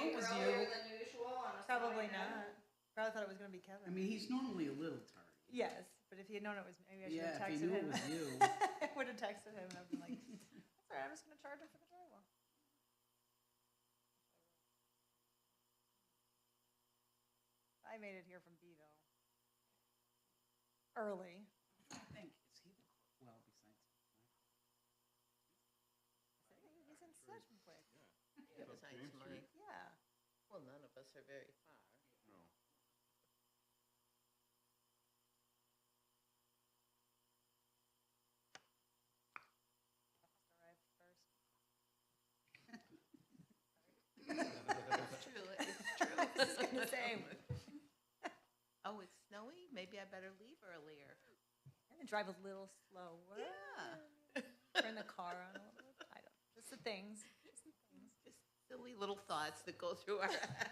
knew it was earlier you. than usual on a Probably Sunday night. not. Probably thought it was going to be Kevin. I mean, he's normally a little tardy. Yes, but if he had known it was maybe I should Yeah, have if he texted knew him. it was you. I would have texted him and I've been like, sorry, I'm just going to charge him for the drywall. I made it here from Beeville. Early. I think, is he the, well, besides. He's in Sedgwick. Yeah, besides Mike. Yeah. Well, none of us are very far. No. Arrived first. It's true, it's true. I was going to say. Oh, it's snowy? Maybe I better leave earlier. I'm going to drive a little slower. Yeah. Turn the car on a little bit. I don't know. Just the things. Just the things. Just silly little thoughts that go through our head.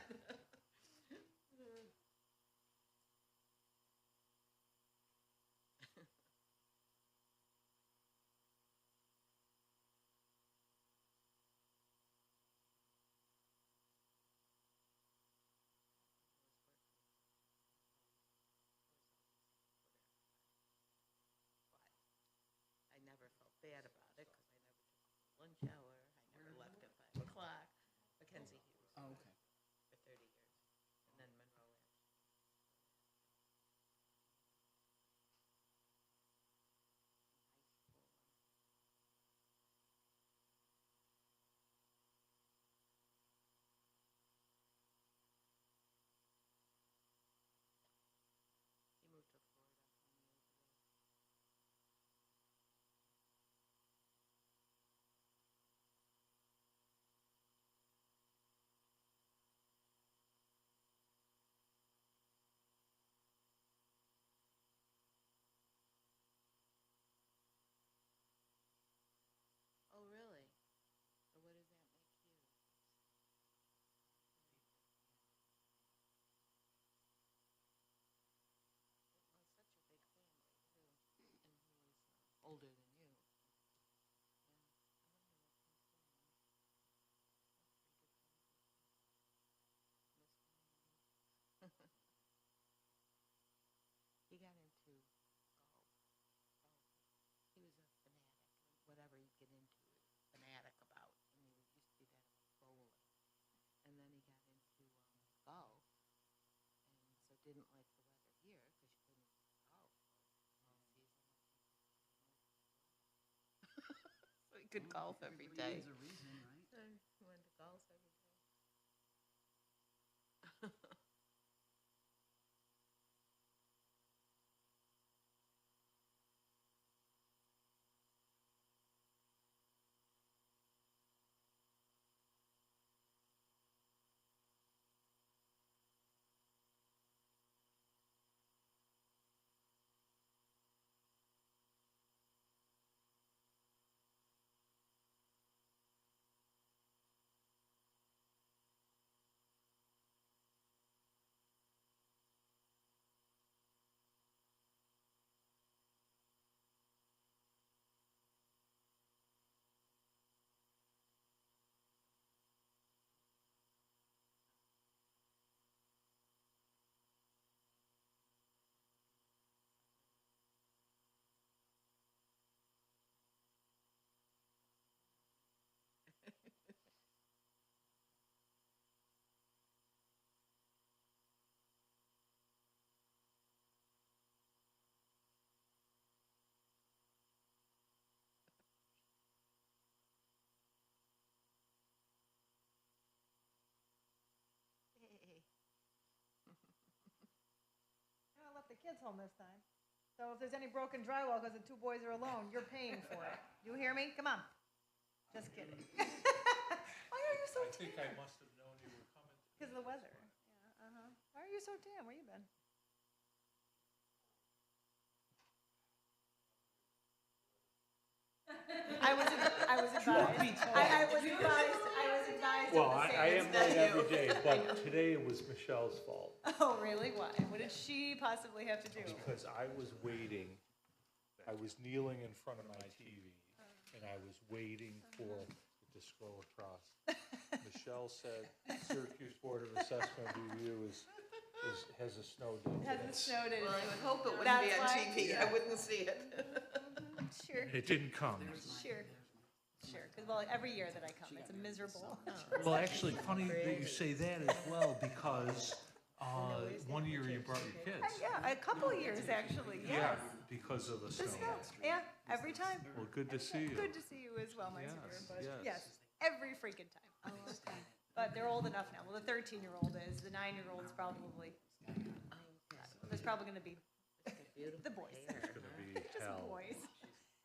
I never felt bad about it because I never took a lunch hour. I never left at 5 o'clock. Mackenzie Hughes. Oh, okay. For 30 years. And then Monroe Ranch. He moved to Florida 20 years ago. Oh, really? So what does that make you? Well, such a big family, too. And he was older than you. Yeah. I wonder what comes in. He got into golf. He was a fanatic. Whatever you get into, fanatic about. And he used to be bad about bowling. And then he got into golf. And so didn't like the weather here because you couldn't golf all season. So he could golf every day. There's a reason, right? So he wanted to golf every day. Hey. I left the kids home this time. So if there's any broken drywall because the two boys are alone, you're paying for it. You hear me? Come on. Just kidding. Why are you so I think tan? I must have known you were coming. Because of the weather. Yeah, uh-huh. Why are you so tan? Where you been? I was advised. I was advised. Well, of the I same. am late every day, but today was Michelle's fault. Oh, really? Why? What did she possibly have to do? Because I was waiting, I was kneeling in front of my TV, and I was waiting for the to scroll across. Michelle said Syracuse Board of Assessment Review has a snow date. Has a snow day. Well, I would hope it wouldn't That's be on why- TV. I wouldn't see it. Sure, It didn't come. sure, sure, because, well, every year that I come, it's a miserable. Well, actually, funny that you say that as well, because one year you brought your kids. Yeah, a couple of years, actually, Yeah, yes. because of the The snow. snow, yeah, every time. Well, good to see you. Good to see you as well, my Yes, spirit, but yes. yes, every freaking time. But they're old enough now. Well, the 13-year-old is, the 9-year-old's probably, there's probably gonna be the boys. It's gonna be Just hell. boys.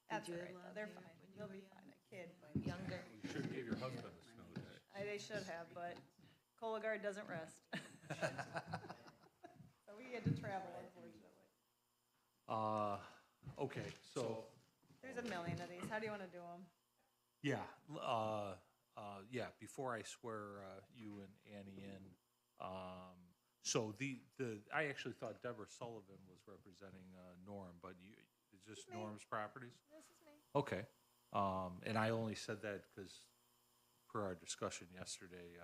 That's all you right, though. love They're him fine. when you They'll were be young? fine. A kid. Younger. You should have gave your husband a snow day. They should have, but Cologuard doesn't rest. So we had to travel, unfortunately. Okay, so, There's a million of these. How do you wanna do them? yeah, before I swear you and Annie in, so I actually thought Deborah Sullivan was representing Norm, but is this Me. Norm's Properties? This is me. Okay, and I only said that because per our discussion yesterday,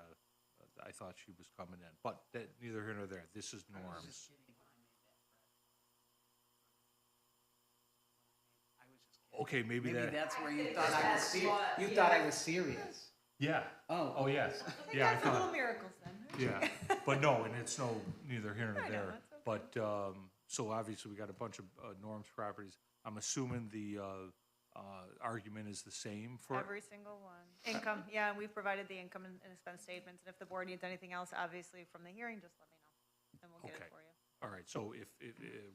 I thought she was coming in, but that, neither here nor there, this is Norm's. Okay, maybe Maybe that, that's where you thought I was serious. You thought I was serious. yeah, oh, yes, They yeah, I got the little thought, miracles then. yeah, but no, and it's no, neither here I nor know, there. it's okay. But, so obviously, we got a bunch of Norm's Properties. I'm assuming the argument is the same for, Every single one. Income, yeah, and we've provided the income and expense statements, and if the board needs anything else, obviously, from the hearing, just let me know, and we'll get Okay. it for you. all right, so if,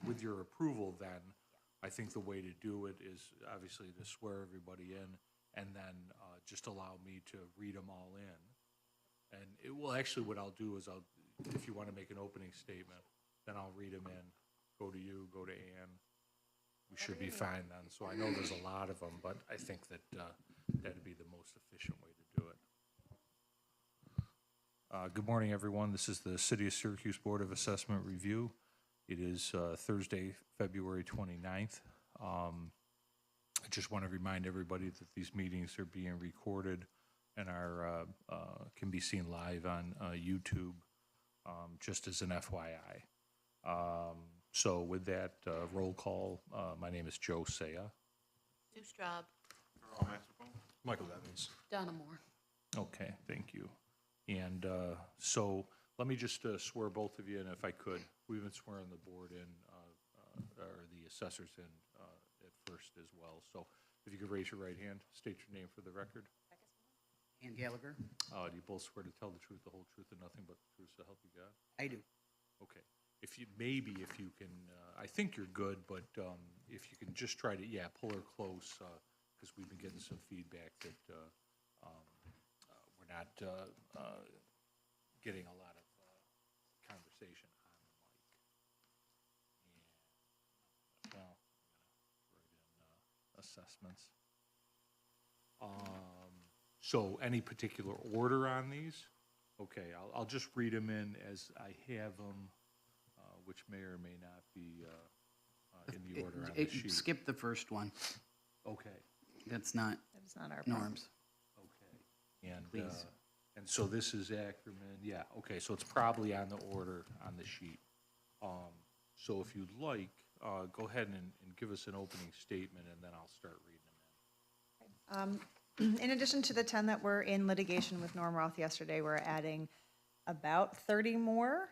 with your approval then, I think the way to do it is obviously to swear everybody in and then just allow me to read them all in. And it will, actually, what I'll do is if you want to make an opening statement, then I'll read them in, go to you, go to Ann. We should be fine then. So I know there's a lot of them, but I think that that'd be the most efficient way to do it. Good morning, everyone. This is the City of Syracuse Board of Assessment Review. It is Thursday, February 29th. I just want to remind everybody that these meetings are being recorded and can be seen live on YouTube, just as an FYI. So with that, roll call, my name is Joe Saya. Sue Straub. Michael Evans. Donna Moore. Okay, thank you. And so let me just swear both of you in, if I could. We've been swearing the board in, or the assessors in at first as well. So if you could raise your right hand, state your name for the record. Ann Gallagher? Do you both swear to tell the truth, the whole truth, and nothing but the truth, so help you God? I do. Okay. If you can, I think you're good, but if you can just try to, pull her close, because we've been getting some feedback that we're not getting a lot of conversation on the mic. And, well, I'm gonna write in assessments. So any particular order on these? Okay, I'll just read them in as I have them, which may or may not be in the order on the sheet. Skip the first one. Okay, That's not It's not our problem. norms. okay. And, Please. and so this is Ackerman, yeah, okay, so it's probably on the order on the sheet. So if you'd like, go ahead and give us an opening statement, and then I'll start reading them in. In addition to the 10 that were in litigation with Norm Roth yesterday, we're adding about 30 more,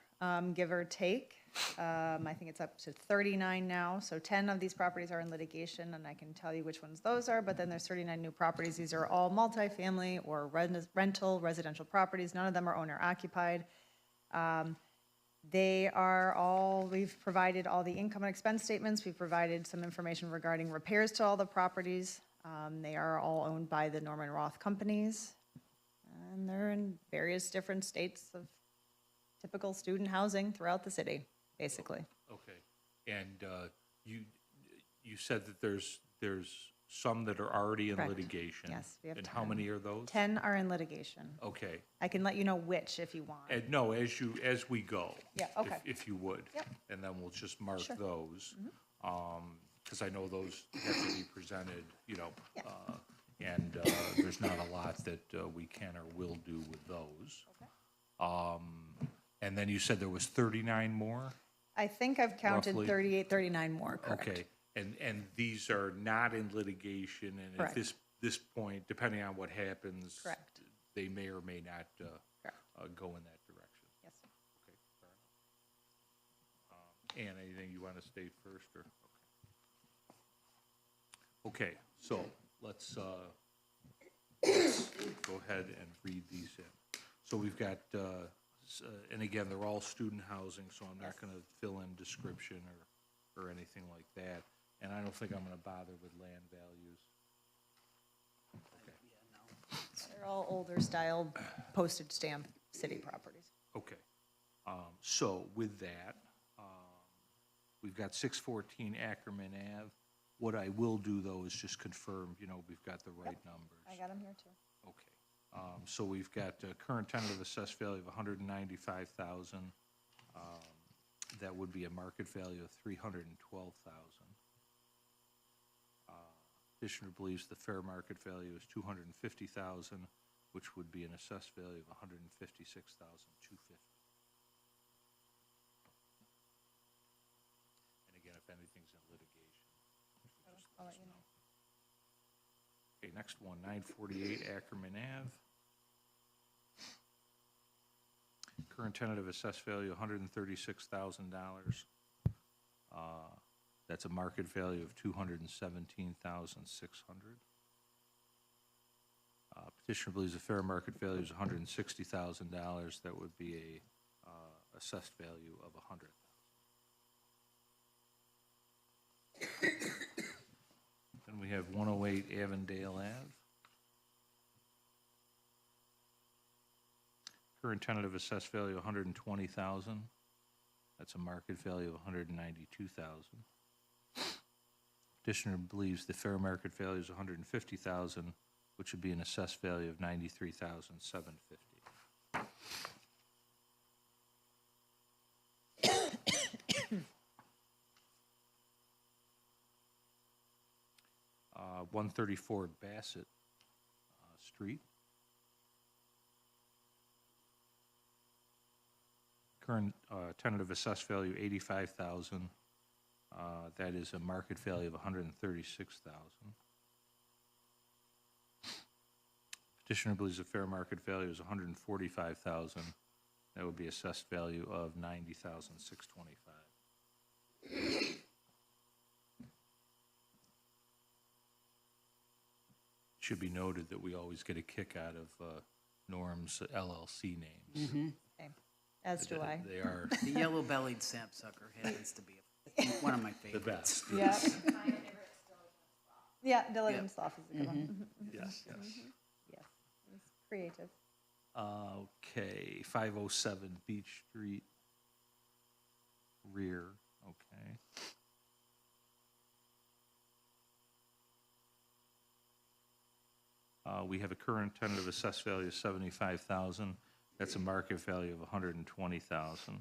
give or take. I think it's up to 39 now. So 10 of these properties are in litigation, and I can tell you which ones those are, but then there's 39 new properties. These are all multifamily or rental residential properties. None of them are owner occupied. They are all, we've provided all the income and expense statements. We've provided some information regarding repairs to all the properties. They are all owned by the Norman Roth companies, and they're in various different states of typical student housing throughout the city, basically. Okay, and you said that there's some that are already in Correct. litigation? Yes, we have And how 10. many are those? 10 are in litigation. Okay, I can let you know which if you want. and no, as we go. Yeah, okay. If you would. Yep. And then we'll just mark Sure. those, because I know those have to be presented, Yeah. and there's not a lot that we can or will do with those. And then you said there was 39 more? I think I've counted Roughly. 38, 39 more, correct? Okay, and these are not in litigation, and at Correct. this point, depending on what happens. Correct. They may or may not Correct. go in that direction. Yes. Okay, fair enough. Ann, anything you want to state first, or? Okay, so let's go ahead and read these in. So we've got, and again, they're all student housing, so I'm not going to fill in description or anything like that. And I don't think I'm going to bother with land values. They're all older style postage stamp city properties. Okay. So with that, we've got 614 Ackerman Ave. What I will do, though, is just confirm, we've got the right numbers. I got them here too. Okay. So we've got a current tentative assessed value of $195,000. That would be a market value of $312,000. Petitioner believes the fair market value is $250,000, which would be an assessed value of $156,250. And again, if anything's in litigation, just I'll let let us you know. Okay, next one, 948 Ackerman Ave. Current tentative assessed value, $136,000. That's a market value of $217,600. Petitioner believes the fair market value is $160,000. That would be a assessed value of $100,000. Then we have 108 Avondale Ave. Current tentative assessed value $120,000. That's a market value of $192,000. Petitioner believes the fair market value is $150,000, which would be an assessed value of $93,750. Uh, 134 Bassett Street. Current tentative assessed value $85,000. That is a market value of $136,000. Petitioner believes the fair market value is $145,000. That would be assessed value of $90,625. Should be noted that we always get a kick out of Norm's LLC names. Okay. As do I. They are The yellow-bellied sapsucker happens to be one of my the favorites. best. Yeah. Yeah, Diligent Yep. Slough is a good one. Yes, yes. Yes, it's creative. Okay, 507 Beach Street, rear, okay. We have a current tentative assessed value of $75,000. That's a market value of $120,000.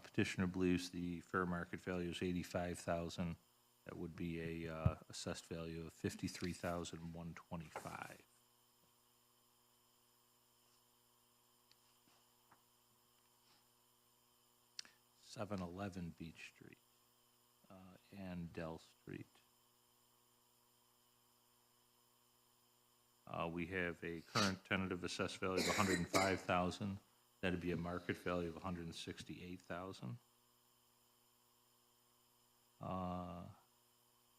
Petitioner believes the fair market value is $85,000. That would be a assessed value of $53,125. (711) Beach Street and Dell Street. We have a current tentative assessed value of $105,000. That'd be a market value of $168,000.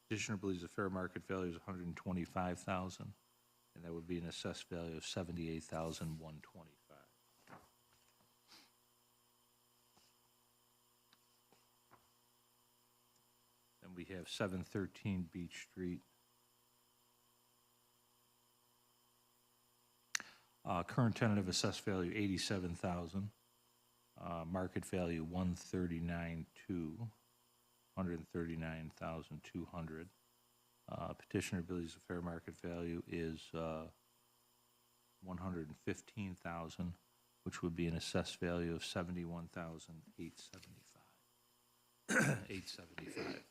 Petitioner believes the fair market value is $125,000, and that would be an assessed value of $78,125. Then we have 713 Beach Street. Current tentative assessed value $87,000. Market value $139,200. Petitioner believes the fair market value is $115,000, which would be an assessed value of $71,875. $875.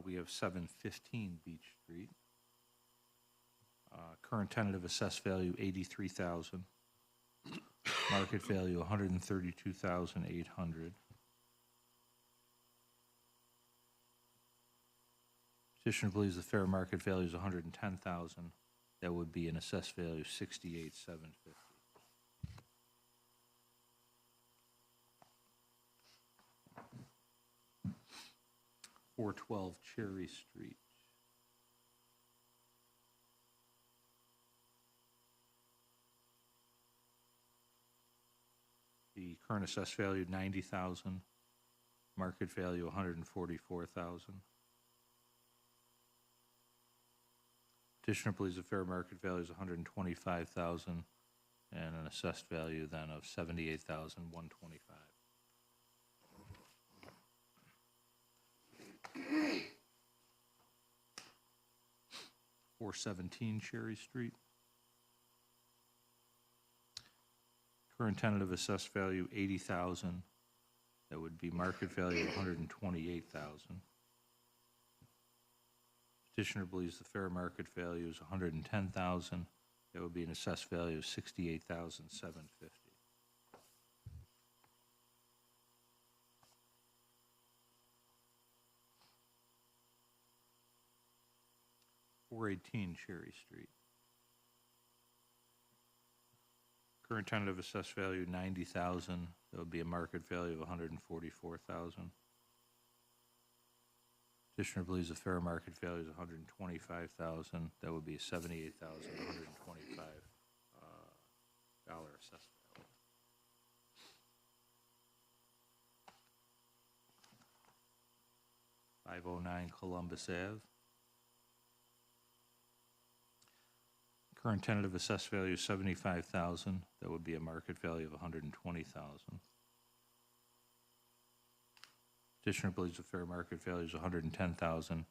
We have 715 Beach Street. Current tentative assessed value, 83,000. Market value, 132,800. Petitioner believes the fair market value is 110,000. That would be an assessed value of 68,750. 412 Cherry Street. The current assessed value, 90,000. Market value, 144,000. Petitioner believes the fair market value is 125,000 and an assessed value then of 78,125. 417 Cherry Street. Current tentative assessed value, 80,000. That would be market value of 128,000. Petitioner believes the fair market value is 110,000. That would be an assessed value of 68,750. 418 Cherry Street. Current tentative assessed value, 90,000. That would be a market value of 144,000. Petitioner believes the fair market value is 125,000. That would be a 78,125 dollar assessed value. .509 Columbus Ave. Current tentative assessed value is 75,000. That would be a market value of 120,000. Petitioner believes the fair market value is 110,000.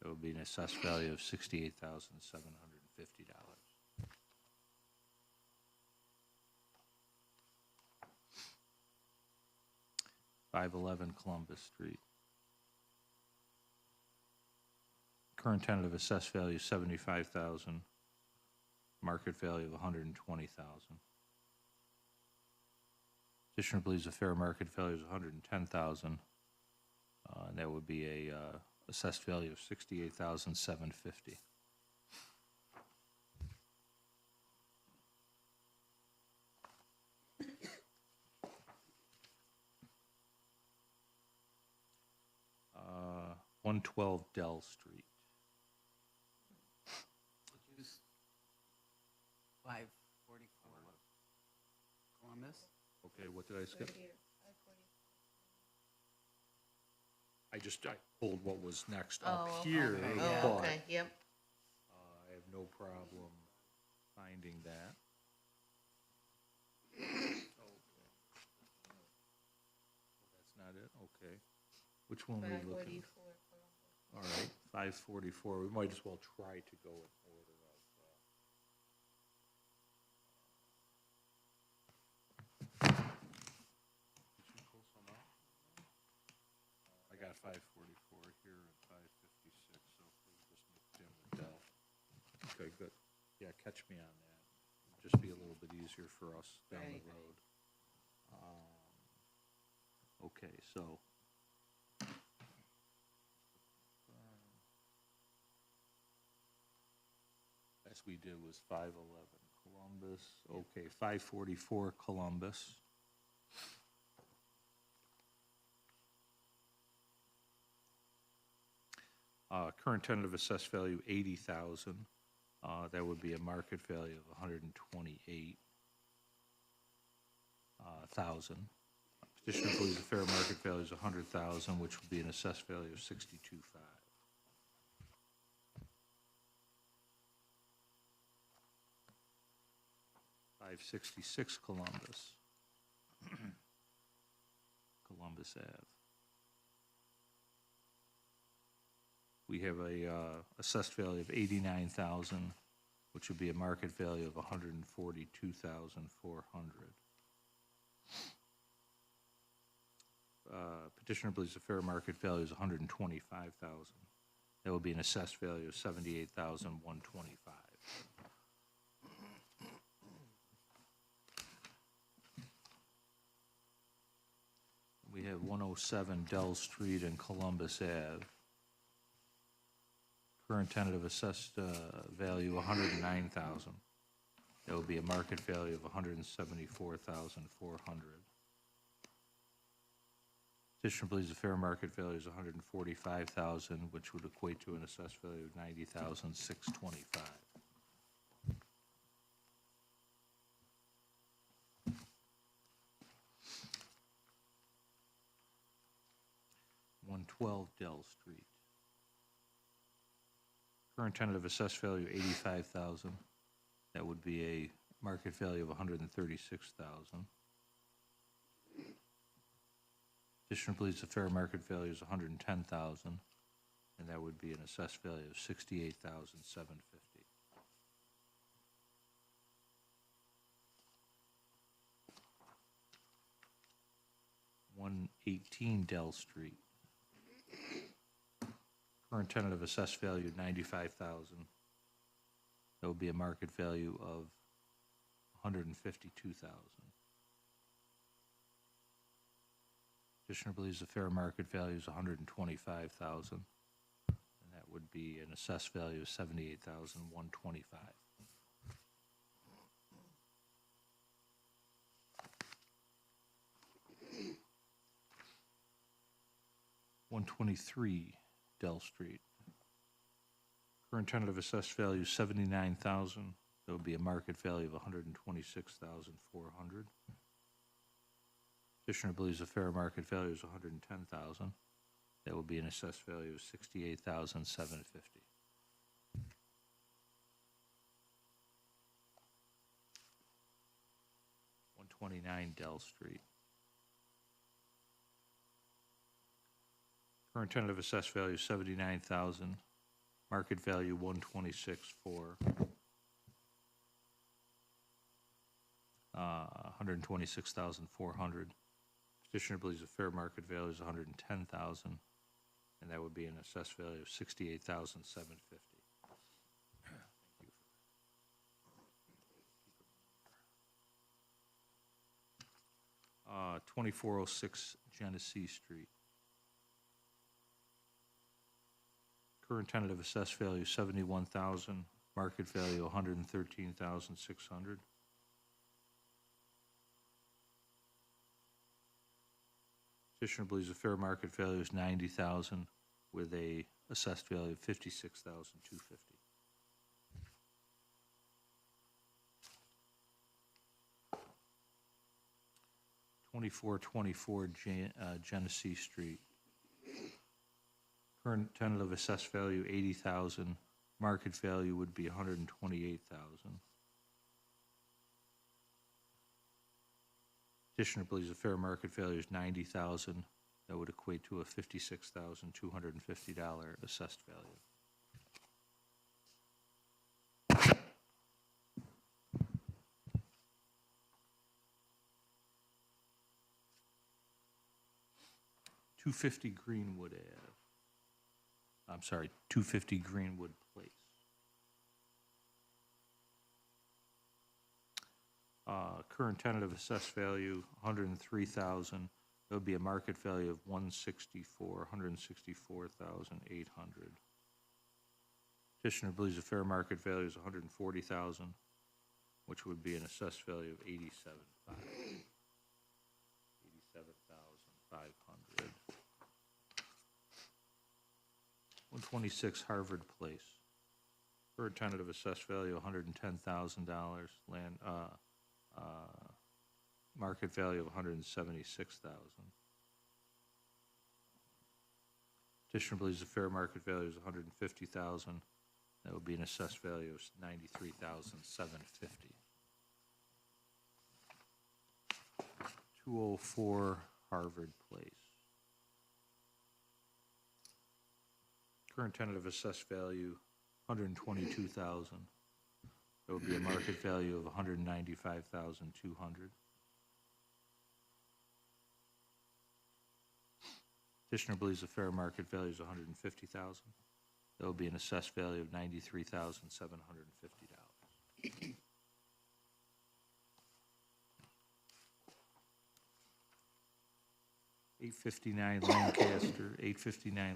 That would be an assessed value of $68,750. 511 Columbus Street. Current tentative assessed value is 75,000. Market value of 120,000. Petitioner believes the fair market value is 110,000. And that would be a assessed value of 68,750. Uh, 112 Dell Street. 544 Columbus. Okay, what did I skip? I pulled what was next up here, okay, but yeah. Oh, okay, yep. I have no problem finding that. That's not it? Okay. Which one were we looking at? 544. All right, 544. We might as well try to go in order of. Did you pull some out? I got 544 here and 556, so we'll just mix in with Dell. Okay, good. Yeah, catch me on that. It'll just be a little bit easier for us down the Right. road. Okay, so. Last we did was 511 Columbus. Okay, 544 Columbus. Current tentative assessed value 80,000. That would be a market value of 128,000. Petitioner believes the fair market value is 100,000, which would be an assessed value of 62,500. 566 Columbus. Columbus Ave. We have a assessed value of 89,000, which would be a market value of 142,400. Petitioner believes the fair market value is 125,000. That would be an assessed value of $78,125. We have 107 Dell Street and Columbus Ave. Current tentative assessed value $109,000. That would be a market value of $174,400. Petitioner believes the fair market value is $145,000, which would equate to an assessed value of $90,625. $112 Dell Street. Current tentative assessed value $85,000. That would be a market value of $136,000. Petitioner believes the fair market value is $110,000, and that would be an assessed value of $68,750. $118 Dell Street. Current tentative assessed value $95,000. That would be a market value of $152,000. Petitioner believes the fair market value is $125,000, and that would be an assessed value of $78,125. $123 Dell Street. Current tentative assessed value $79,000. That would be a market value of $126,400. Petitioner believes the fair market value is $110,000. That would be an assessed value of $68,750. $129 Dell Street. Current tentative assessed value $79,000. Market value $126,400. $126,400. Petitioner believes the fair market value is $110,000, and that would be an assessed value of $68,750. 2406 Genesee Street. Current tentative assessed value $71,000. Market value $113,600. Petitioner believes the fair market value is $90,000 with a assessed value of $56,250. $2424 Genesee Street. Current tentative assessed value $80,000. Market value would be $128,000. Petitioner believes the fair market value is $90,000. That would equate to a $56,250 assessed value. $250 Greenwood Ave. I'm sorry, 250 Greenwood Place. Current tentative assessed value $103,000. That would be a market value of $164,800. Petitioner believes the fair market value is $140,000, which would be an assessed value of $87,500. $87,500. 126 Harvard Place. Current tentative assessed value $110,000. Land market value of $176,000. Petitioner believes the fair market value is $150,000. That would be an assessed value of $93,750. 204 Harvard Place. Current tentative assessed value $122,000. That would be a market value of $195,200. Petitioner believes the fair market value is $150,000. That would be an assessed value of $93,750. 859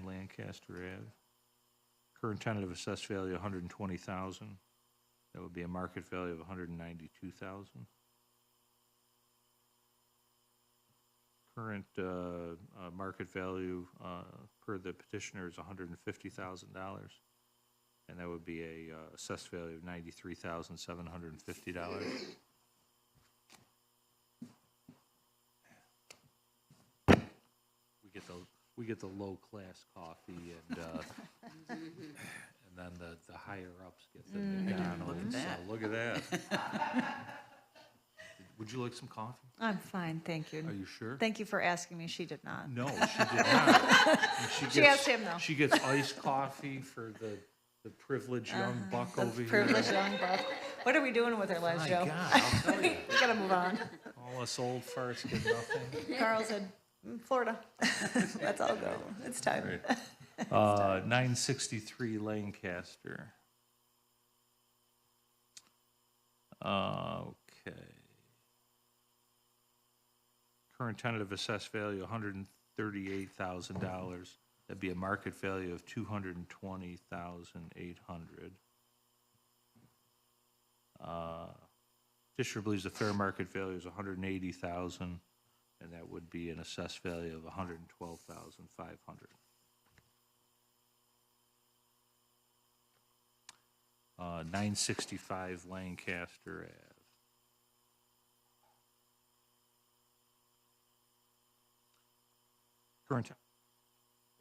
Lancaster Ave. Current tentative assessed value, $120,000. That would be a market value of $192,000. Current market value per the petitioner is $150,000, and that would be a assessed value of $93,750. We get the low class coffee, and then the higher ups get the McDonald's. So look at that. Would you like some coffee? I'm fine, thank you. Are you sure? Thank you for asking me. She did not. No, she did not. And She asked him, though. She gets iced coffee for the privileged young buck over here. Privileged young buck. What are we doing with her lives, My Joe? God, I'll tell you. We gotta move on. All us old farts get nothing. Carl said, Florida. Let's all go. It's time. Right. 963 Lancaster. Okay. Current tentative assessed value, $138,000. That'd be a market value of $220,800. Petitioner believes the fair market value is $180,000, and that would be an assessed value of $112,500. 965 Lancaster Ave. Current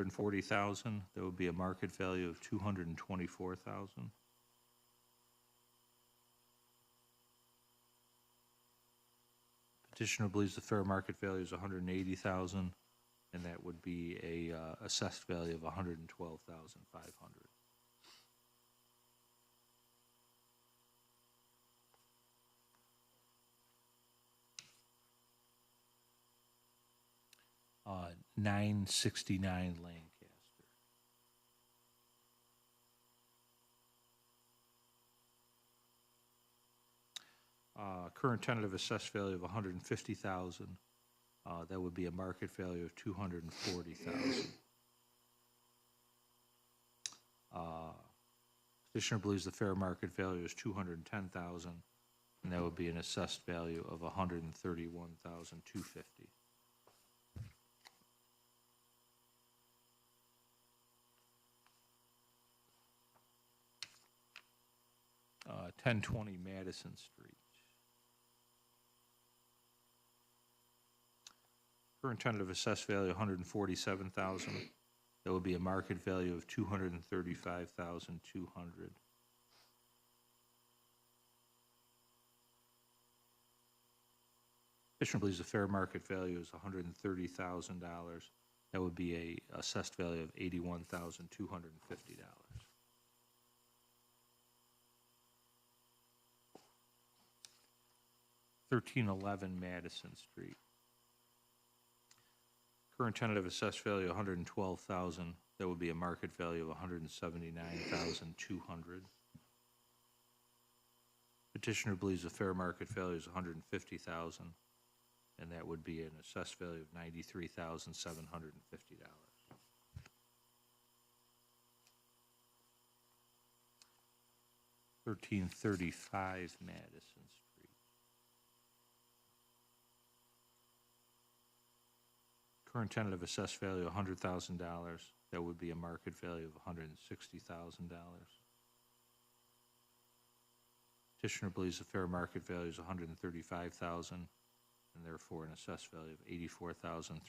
$140,000. That would be a market value of $224,000. Petitioner believes the fair market value is $180,000, and that would be a assessed value of $112,500. Uh, 969 Lancaster. Current tentative assessed value of $150,000. That would be a market value of $240,000. Petitioner believes the fair market value is $210,000, and that would be an assessed value of $131,250. Uh, 1020 Madison Street. Current tentative assessed value $147,000. That would be a market value of $235,200. Petitioner believes the fair market value is $130,000. That would be a assessed value of $81,250. 1311 Madison Street. Current tentative assessed value $112,000. That would be a market value of $179,200. Petitioner believes the fair market value is $150,000, and that would be an assessed value of $93,750. 1335 Madison Street. Current tentative assessed value $100,000. That would be a market value of $160,000. Petitioner believes the fair market value is $135,000, and therefore an assessed value of $84,375.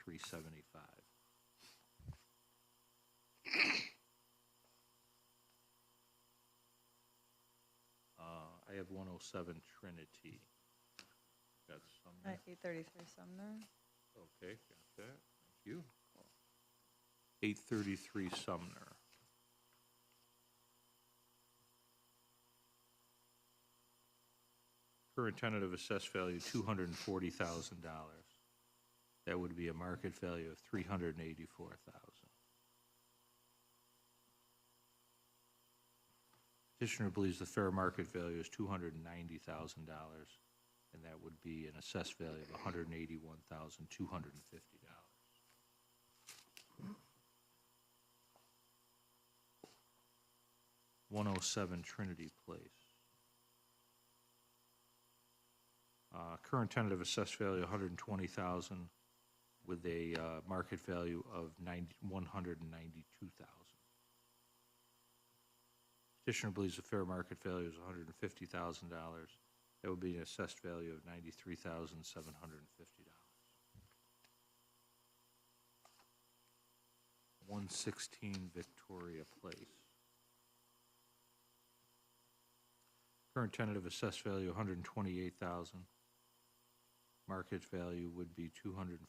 I have 107 Trinity. Got some. 833 Sumner. Okay, got that. Thank you. 833 Sumner. Current tentative assessed value $240,000. That would be a market value of $384,000. Petitioner believes the fair market value is $290,000, and that would be an assessed value of $181,250. 107 Trinity Place. Current tentative assessed value $120,000 with a market value of $192,000. Petitioner believes the fair market value is $150,000. That would be an assessed value of $93,750. 116 Victoria Place. Current tentative assessed value $128,000. Market value would be $204,800.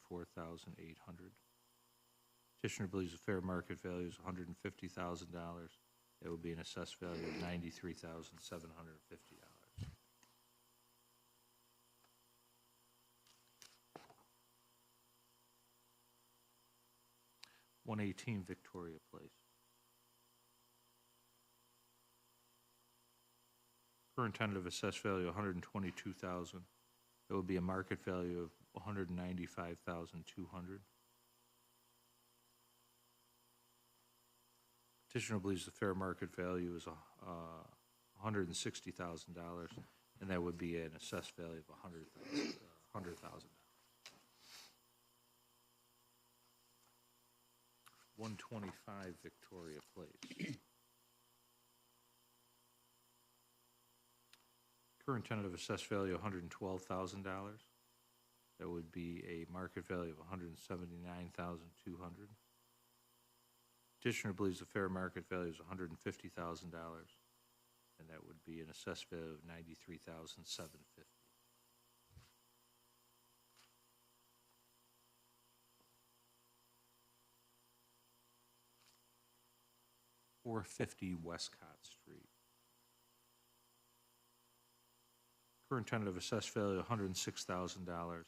Petitioner believes the fair market value is $150,000. That would be an assessed value of $93,750. 118 Victoria Place. Current tentative assessed value $122,000. That would be a market value of $195,200. Petitioner believes the fair market value is $160,000, and that would be an assessed value of $100,000. 125 Victoria Place. Current tentative assessed value $112,000. That would be a market value of $179,200. Petitioner believes the fair market value is $150,000, and that would be an assessed value of $93,750. 450 Westcott Street. Current tentative assessed value $106,000.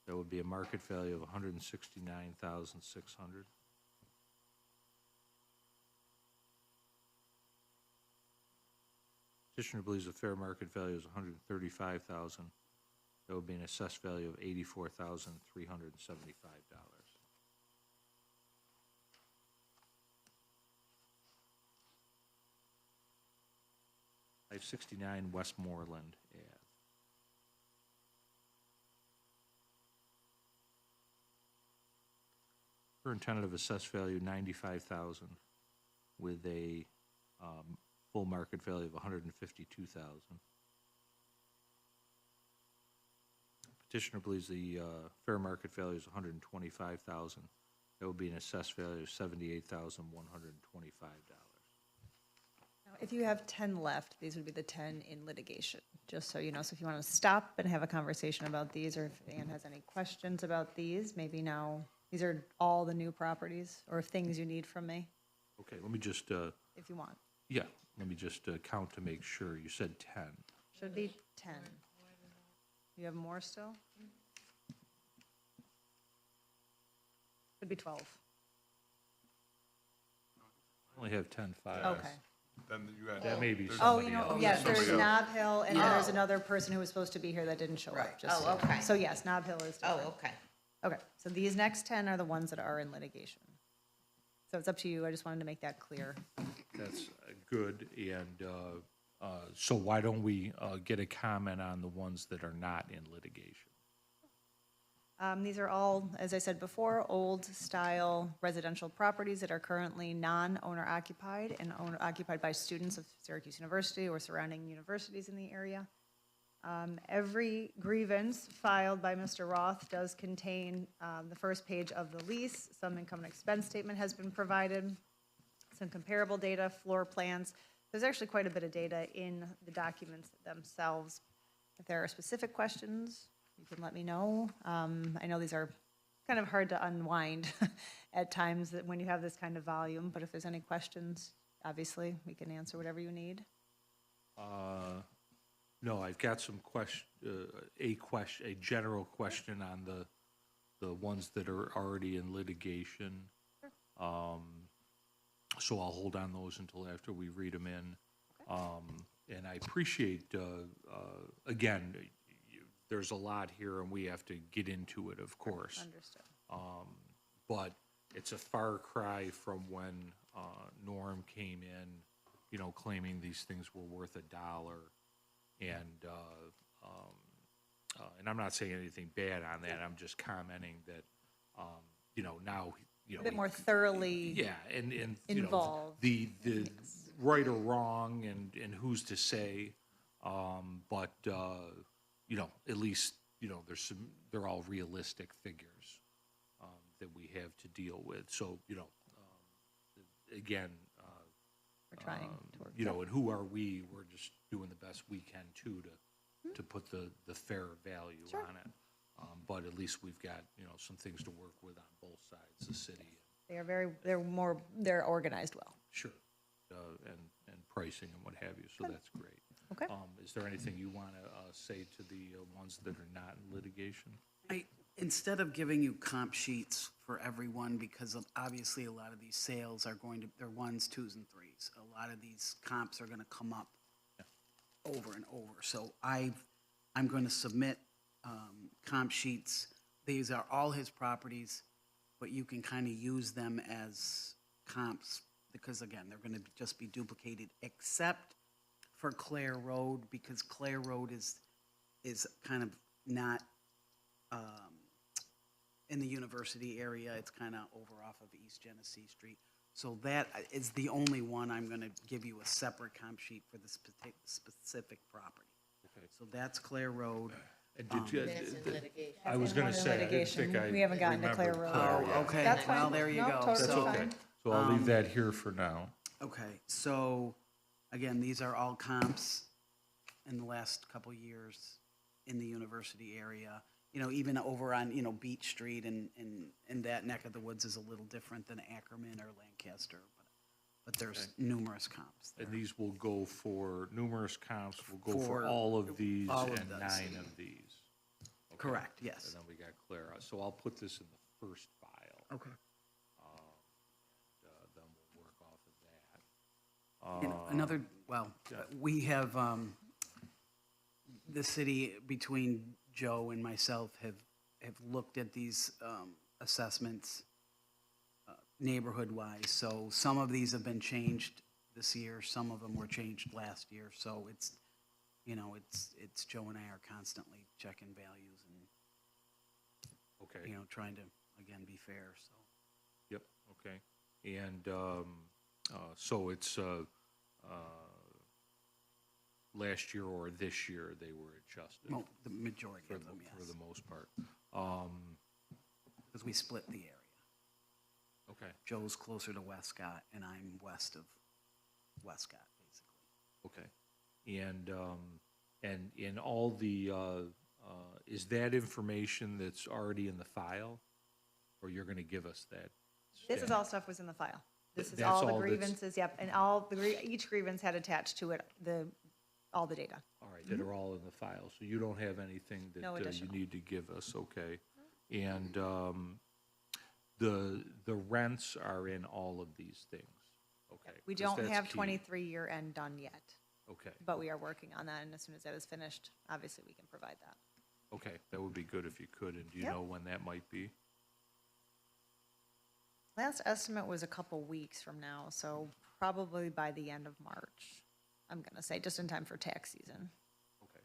That would be a market value of $169,600. Petitioner believes the fair market value is $135,000. That would be an assessed value of $84,375. .569 Westmoreland Ave. Current tentative assessed value $95,000 with a full market value of $152,000. Petitioner believes the fair market value is $125,000. That would be an assessed value of $78,125. If you have 10 left, these would be the 10 in litigation, just so you know. So if you want to stop and have a conversation about these, or if Ann has any questions about these, maybe now, these are all the new properties or things you need from me, Okay, let me just, if you want. yeah, let me just count to make sure. You said 10. Should be 10. You have more still? Could be 12. I only have 10 files. Okay. Then you had. That may be there's- Oh, somebody you know, else. yes, there's Somebody else. Nob Hill, and then there's another person who was supposed to be here that didn't show up. Right. just Oh, so you know. okay. So yes, Nob Hill is different. Oh, okay. Okay, so these next 10 are the ones that are in litigation. So it's up to you, I just wanted to make that clear. That's good, and so why don't we get a comment on the ones that are not in litigation? These are all, as I said before, old-style residential properties that are currently non-owner occupied and owner-occupied by students of Syracuse University or surrounding universities in the area. Every grievance filed by Mr. Roth does contain the first page of the lease. Some income and expense statement has been provided, some comparable data, floor plans. There's actually quite a bit of data in the documents themselves. If there are specific questions, you can let me know. I know these are kind of hard to unwind at times that when you have this kind of volume, but if there's any questions, obviously, we can answer whatever you need. No, I've got some a general question on the ones that are already in litigation. So I'll hold on those until after we read them in. And I appreciate, again, there's a lot here and we have to get into it, of course. Understood. But it's a far cry from when Norm came in, you know, claiming these things were worth $1. And I'm not saying anything bad on that. I'm just commenting that, you know, now, you know. A bit more thoroughly Yeah, and, you know, involved. the right or wrong and who's to say, but, you know, at least, you know, they're all realistic figures, that we have to deal with. So, you know, again, We're trying towards you know, and who are we? We're just doing the best we can too to put the fair value on it. But at least we've got, you know, some things to work with on both sides, the city. they're organized well. Sure. And pricing and what have you, so that's great. Okay. Is there anything you want to say to the ones that are not in litigation? Instead of giving you comp sheets for everyone, because obviously a lot of these sales are they're ones, twos, and threes. A lot of these comps are gonna come up over and over. So I'm going to submit comp sheets. These are all his properties, but you can kind of use them as comps because, again, they're going to just be duplicated, except for Clare Road, because Clare Road is kind of not in the university area. It's kind of over off of East Genesee Street. So that is the only one I'm going to give you a separate comp sheet for the specific property. Okay. So that's Clare Road. And Minutes in litigation. I was going to say, I didn't Litigation. think I We haven't gotten to Clare remembered Road. Clare Oh, yet. okay. That's Well, fine. there you No, go. totally That's So- okay. fine. So I'll leave that here for now. Okay, so, again, these are all comps in the last couple years in the university area. You know, even over on, you know, Beach Street and that neck of the woods is a little different than Ackerman or Lancaster, but there's numerous comps there. And these will go for, numerous comps will go for For all of these all of and those. 9 of these. Okay. Correct, yes. And then we got Clara. So I'll put this in the first file. Okay. Then we'll work off of that. And another, well, we have, the city, between Joe and myself, have looked at these assessments neighborhood-wise. So some of these have been changed this year, some of them were changed last year. So it's, you know, it's Joe and I are constantly checking values and, Okay. you know, trying to, again, be fair, so. Yep, okay. And so it's last year or this year they were adjusted The majority for of them, for yes, the most part. because we split the area. Okay, Joe's closer to Westcott, and I'm west of Westcott, basically. okay. And in all the, is that information that's already in the file? Or you're gonna give us that? This is stat? all stuff was in the file. This is That's all the all that's- grievances, yep, and each grievance had attached to it all the data. All right, that are all in the file, so you don't have anything that No you additional. need to give us, okay? And the rents are in all of these things, okay? We 'cause don't that's have key. 23 year end done yet, Okay, but we are working on that, and as soon as that is finished, obviously we can provide that. okay, that would be good if you could, and do you Yep. know when that might be? Last estimate was a couple weeks from now, so probably by the end of March, I'm gonna say, just in time for tax season. Okay.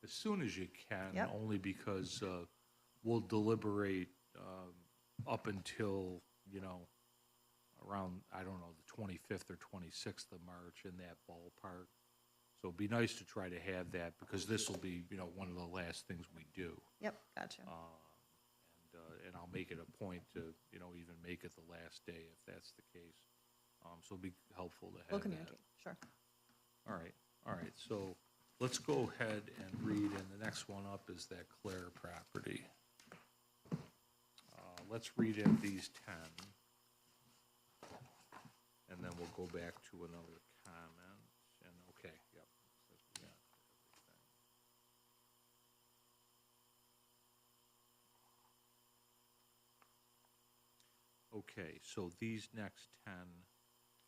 As soon as you can, Yep. only because we'll deliberate up until, you know, around, I don't know, the 25th or 26th of March, in that ballpark. So it'd be nice to try to have that, because this will be, you know, one of the last things we do. Yep, gotcha. And I'll make it a point to, you know, even make it the last day if that's the case. So it'll be helpful to have that. We'll communicate, sure. All right, so let's go ahead and read, and the next one up is that Claire property. Let's read in these 10, and then we'll go back to another comment, and, okay, yep. Says we got everything. Okay, so these next 10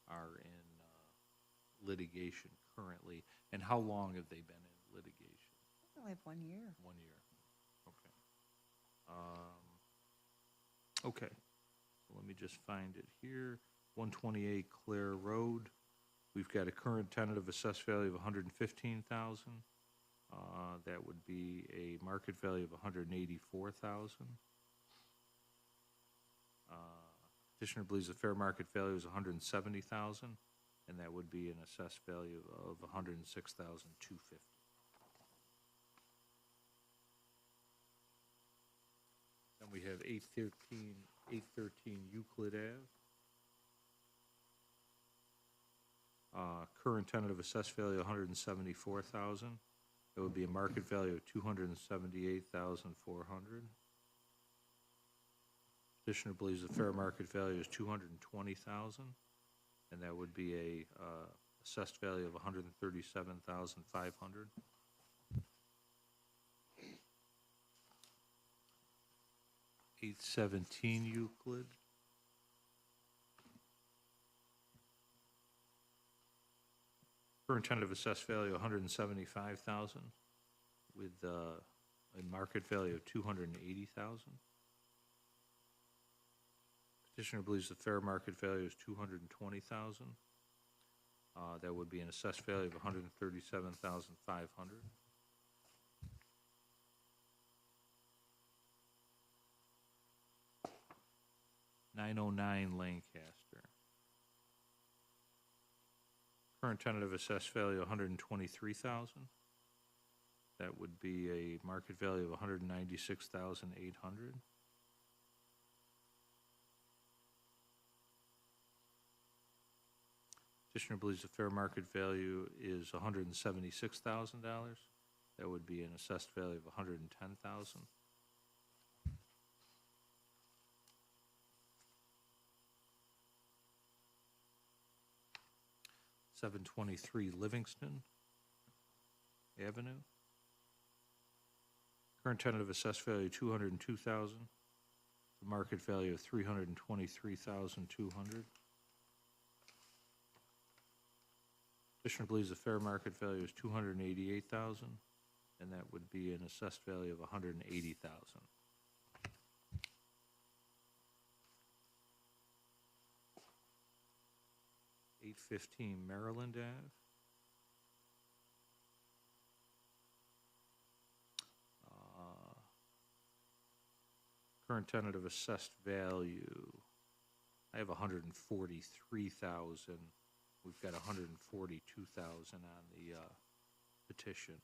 are in litigation currently, and how long have they been in litigation? I only have 1 year. 1 year, okay. Okay, so let me just find it here. 128 Clare Road. We've got a current tentative assessed value of 115,000. That would be a market value of 184,000. Petitioner believes the fair market value is 170,000, and that would be an assessed value of 106,250. Then we have 813 Euclid Ave. Current tentative assessed value 174,000. That would be a market value of 278,400. Petitioner believes the fair market value is 220,000, and that would be a assessed value of 137,500. $817 Euclid. Current tentative assessed value 175,000 with a market value of 280,000. Petitioner believes the fair market value is 220,000. That would be an assessed value of 137,500. $909 Lancaster. Current tentative assessed value 123,000. That would be a market value of 196,800. Petitioner believes the fair market value is $176,000. That would be an assessed value of 110,000. $723 Livingston Avenue. Current tentative assessed value $202,000. The market value of $323,200. Petitioner believes the fair market value is $288,000, and that would be an assessed value of $180,000. $815 Maryland Ave. Current tentative assessed value, I have 143,000. We've got 142,000 on the petition.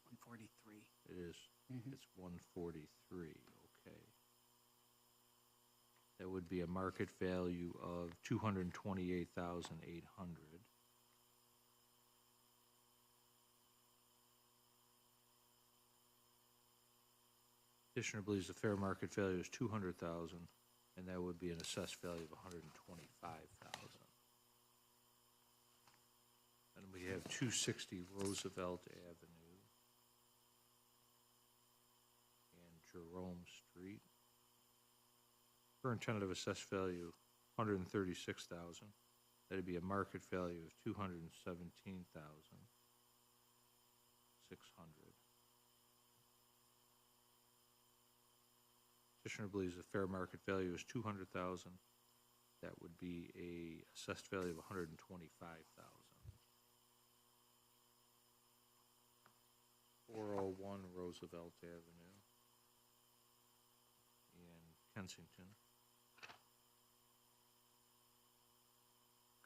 143. It is. It's 143. Okay. That would be a market value of 228,800. Petitioner believes the fair market value is 200,000, and that would be an assessed value of 125,000. And we have 260 Roosevelt Avenue and Jerome Street. Current tentative assessed value, 136,000. That'd be a market value of 217,600. Petitioner believes the fair market value is 200,000. That would be a assessed value of 125,000. 401 Roosevelt Avenue in Kensington.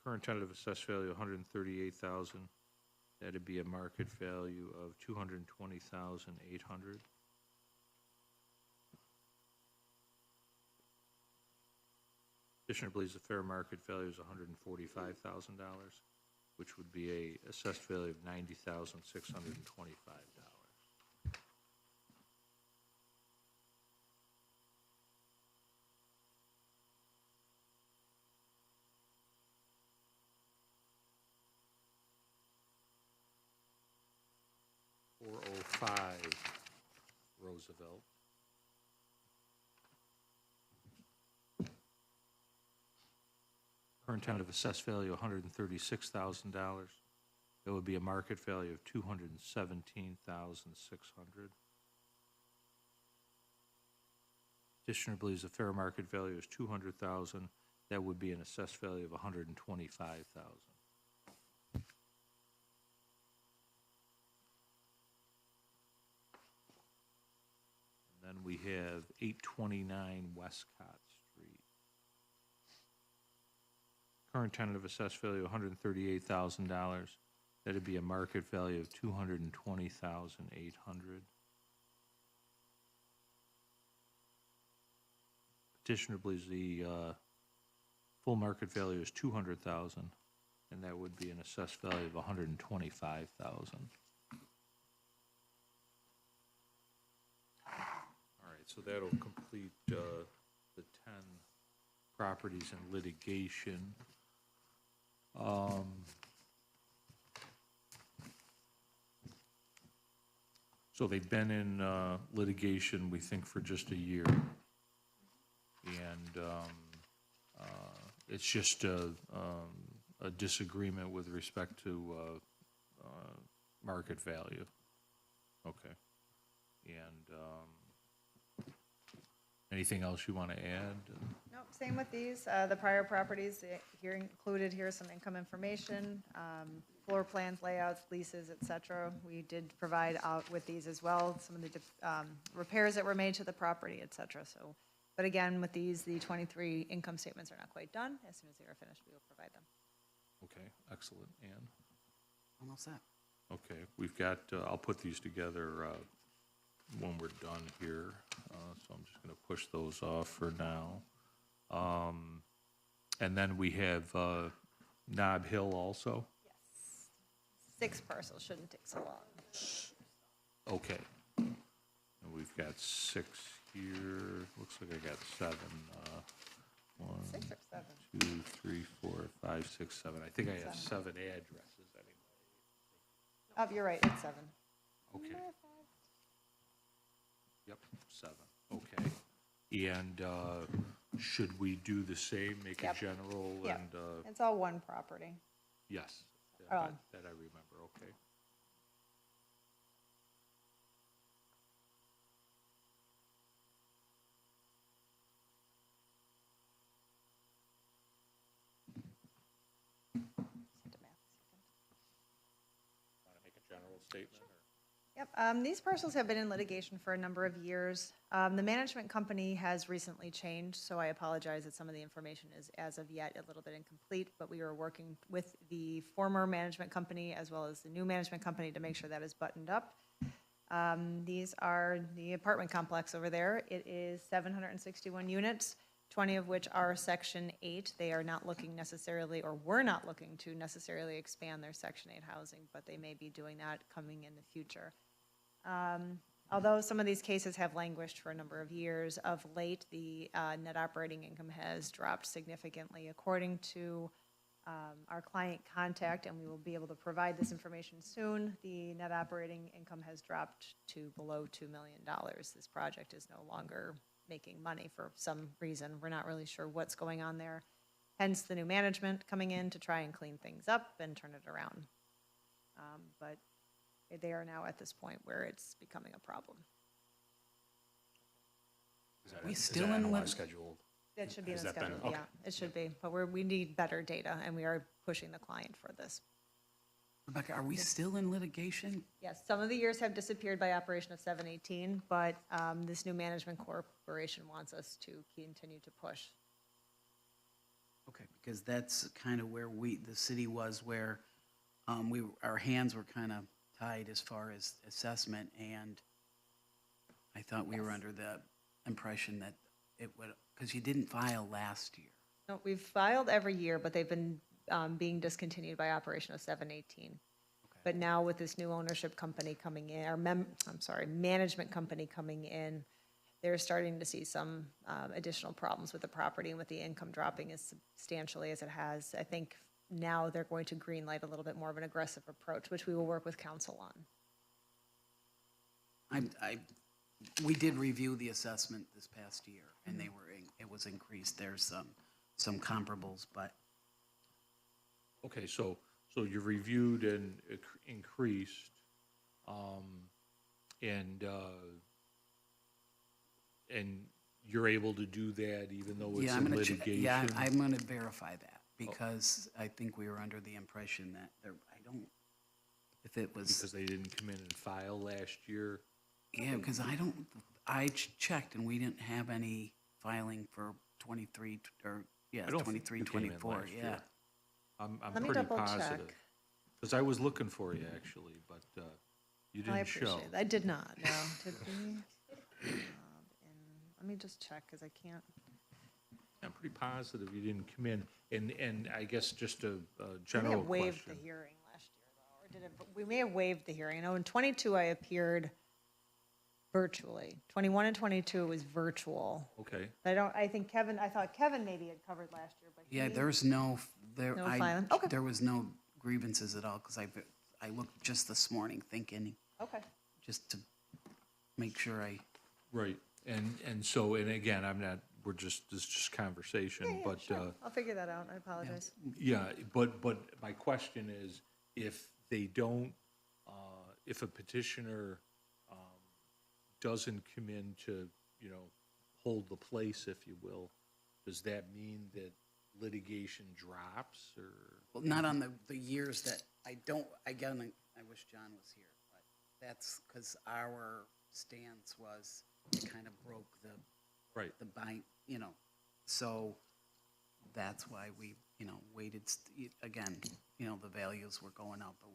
Current tentative assessed value 138,000. That'd be a market value of 220,800. Petitioner believes the fair market value is $145,000, which would be a assessed value of $90,625. Roosevelt. Current tentative assessed value $136,000. That would be a market value of $217,600. Petitioner believes the fair market value is $200,000. That would be an assessed value of $125,000. Then we have 829 Westcott Street. Current tentative assessed value $138,000. That'd be a market value of $220,800. Petitioner believes the full market value is $200,000, and that would be an assessed value of $125,000. All right, so that'll complete the 10 properties in litigation. So they've been in litigation, we think, for just a year. And it's just a disagreement with respect to market value. Okay. And anything else you want to add? Nope, same with these. The prior properties, here included here some income information, floor plans, layouts, leases, et cetera. We did provide out with these as well, some of the repairs that were made to the property, et cetera. So, but again, with these, the 23 income statements are not quite done. As soon as they are finished, we will provide them. Okay, excellent. Ann? Almost set. Okay, we've got, I'll put these together when we're done here. So I'm just going to push those off for now. And then we have Nob Hill also. Yes. 6 parcels, shouldn't take so long. Okay. And we've got 6 here. Looks like I got 7. 1, 6 or 7? 2, 3, 4, 5, 6, 7. I think I have 7 addresses anyway. Oh, you're right, it's 7. Okay. Yep, 7. Okay. And should we do the same, make it Yep. general? Yep. And It's all one property. yes, Oh. that I remember. Okay. Want to make a general statement? Or? Yep, these parcels have been in litigation for a number of years. The management company has recently changed, so I apologize that some of the information is, as of yet, a little bit incomplete, but we are working with the former management company as well as the new management company to make sure that is buttoned up. These are the apartment complex over there. It is 761 units, 20 of which are Section 8. They are not looking necessarily, or were not looking to necessarily expand their Section 8 housing, but they may be doing that coming in the future. Although some of these cases have languished for a number of years, of late, the net operating income has dropped significantly. According to our client contact, and we will be able to provide this information soon, the net operating income has dropped to below $2 million. This project is no longer making money for some reason. We're not really sure what's going on there. Hence the new management coming in to try and clean things up and turn it around. But they are now at this point where it's becoming a problem. We still in lit- schedule? That should be in Has the that been- schedule, yeah, it should be. But we need better data, and we are pushing the client for this. Rebecca, are we still in litigation? Yes, some of the years have disappeared by operation of 718, but this new management corporation wants us to continue to push. Okay, because that's kind of where the city was, where our hands were kind of tied as far as assessment, and I thought we were under the impression that it would, because you didn't file last year. No, we've filed every year, but they've been being discontinued by operation of 718. But now with this new ownership company coming in, or management company coming in, they're starting to see some additional problems with the property and with the income dropping as substantially as it has. I think now they're going to greenlight a little bit more of an aggressive approach, which we will work with council on. We did review the assessment this past year, and it was increased. There's some comparables, but Okay, so So you reviewed and increased, and you're able to do that even though it's Yeah, I'm in gonna check, litigation? yeah, I'm gonna verify that, because I think we were under the impression that there, I don't, if it was, Because they didn't come in and file last year? yeah, because checked and we didn't have any filing for 23, or, yeah, I don't think 23, you came in 24, last yeah. year. I'm Let me pretty double positive. check. Because I was looking for you, actually, but you I didn't show. appreciate that. I did not, no. Did we? Let me just check, because I can't. I'm pretty positive you didn't come in. And I guess just a We may general have waived the question. hearing last year, though, or did it, we may have waived the hearing. I know in 22 I appeared virtually. 21 and 22 it was virtual. Okay, I think Kevin, I thought Kevin maybe had covered last year, but Yeah, he- there's no, No filing? Okay. there was no grievances at all, because I looked just this morning thinking, Okay. just to make sure right. And so, and again, this is just conversation, Yeah, but, sure. I'll figure that out. I apologize. yeah, but my question is, if they don't, if a petitioner doesn't come in to, hold the place, if you will, does that mean that litigation drops, or? well, not on the years that I don't, again, I wish John was here, but that's because our stance was, it kind of broke Right. the bind, so that's why we, waited, again, the values were going up, but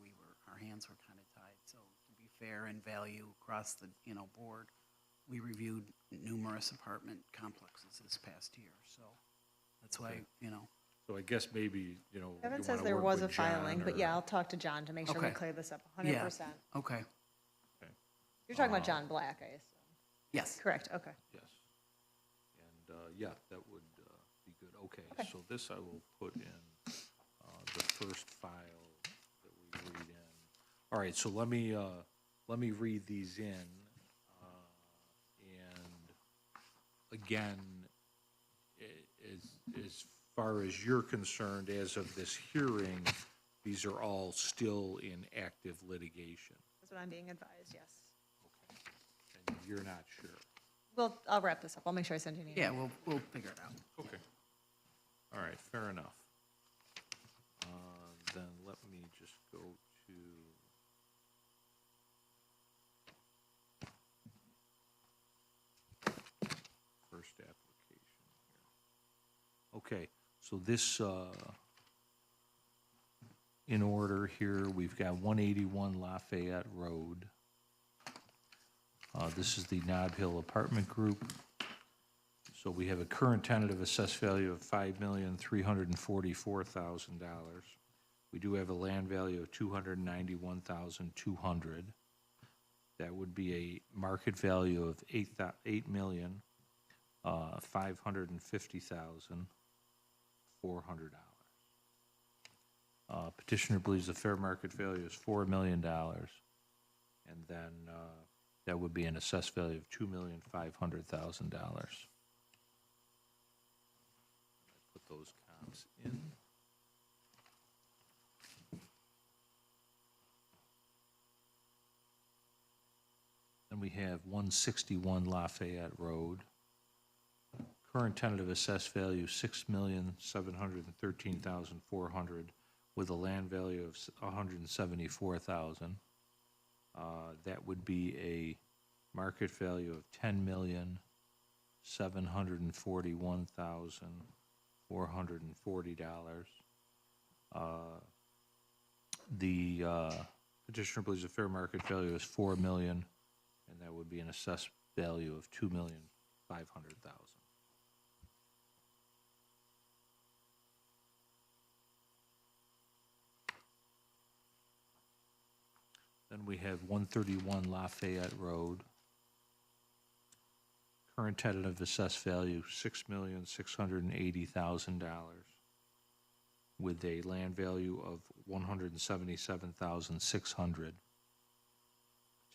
our hands were kind of tied, so to be fair and value across the, board, we reviewed numerous apartment complexes this past year, so that's why, So I guess maybe, you Kevin wanna says there work was with a filing, John, but or- yeah, I'll talk to John to make sure we Okay. clear this up yeah, 100%. okay, You're talking about John Black, I assume. yes. Correct, okay. Yes. And, yeah, that would be good. Okay, Okay. so this I will put in the first file that we read in. All right, so let me read these in. And again, as far as you're concerned, as of this hearing, these are all still in active litigation. That's what I'm being advised, yes. Okay. And you're not sure. Well, I'll wrap this up. I'll make sure I send you an email. Yeah, we'll figure it out. Okay. All right, fair enough. Then let me just go to first application here. Okay, so this, in order here, we've got 181 Lafayette Road. This is the Nob Hill Apartment Group. So we have a current tentative assessed value of $5,344,000. We do have a land value of $291,200. That would be a market value of $8,550,400. Petitioner believes the fair market value is $4 million, and then that would be an assessed value of $2,500,000. Put those comps in. Then we have 161 Lafayette Road. Current tentative assessed value, $6,713,400, with a land value of $174,000. That would be a market value of $10,741,440. The petitioner believes the fair market value is $4 million, and that would be an assessed value of $2,500,000. Then we have 131 Lafayette Road. Current tentative assessed value, $6,680,000, with a land value of $177,600.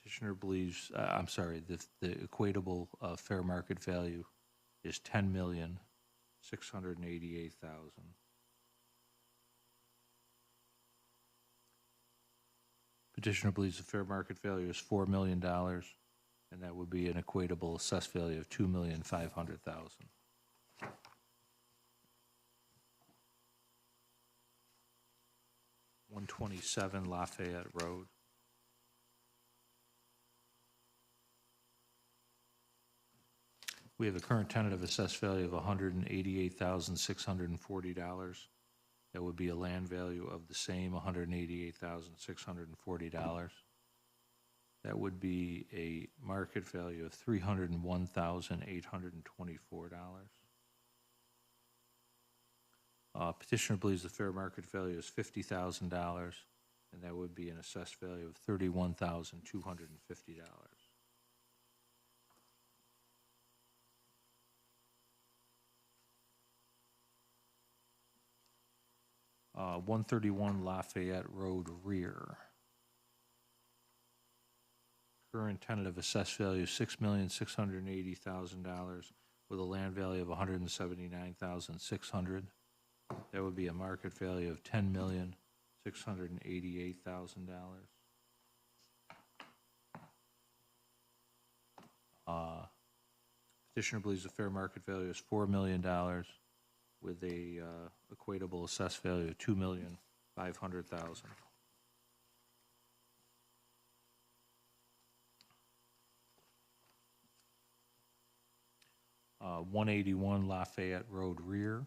Petitioner believes, the equatable fair market value is $10,688,000. Petitioner believes the fair market value is $4 million, and that would be an equatable assessed value of $2,500,000. 127 Lafayette Road. We have a current tentative assessed value of $188,640. That would be a land value of the same, $188,640. That would be a market value of $301,824. Petitioner believes the fair market value is $50,000, and that would be an assessed value of $31,250. 131 Lafayette Road rear. Current tentative assessed value is $6,680,000 with a land value of $179,600. That would be a market value of $10,688,000. Petitioner believes the fair market value is $4 million with a equatable assessed value of $2,500,000. 181 Lafayette Road rear.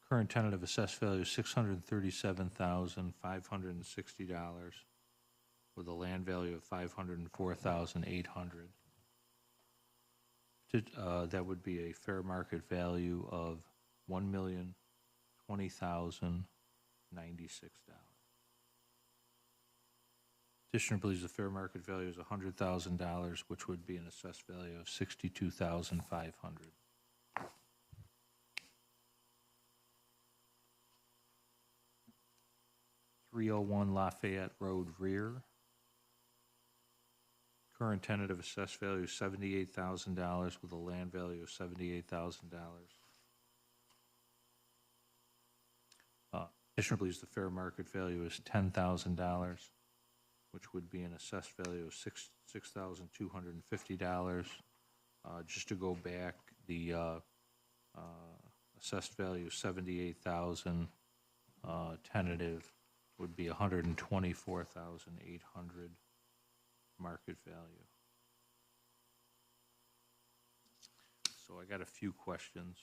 Current tentative assessed value is $637,560 with a land value of $504,800. That would be a fair market value of $1,020,096. Petitioner believes the fair market value is $100,000, which would be an assessed value of $62,500. 301 Lafayette Road rear. Current tentative assessed value is $78,000 with a land value of $78,000. Petitioner believes the fair market value is $10,000, which would be an assessed value of $6,250. Just to go back, the assessed value of $78,000 tentative would be $124,800 market value. So I got a few questions.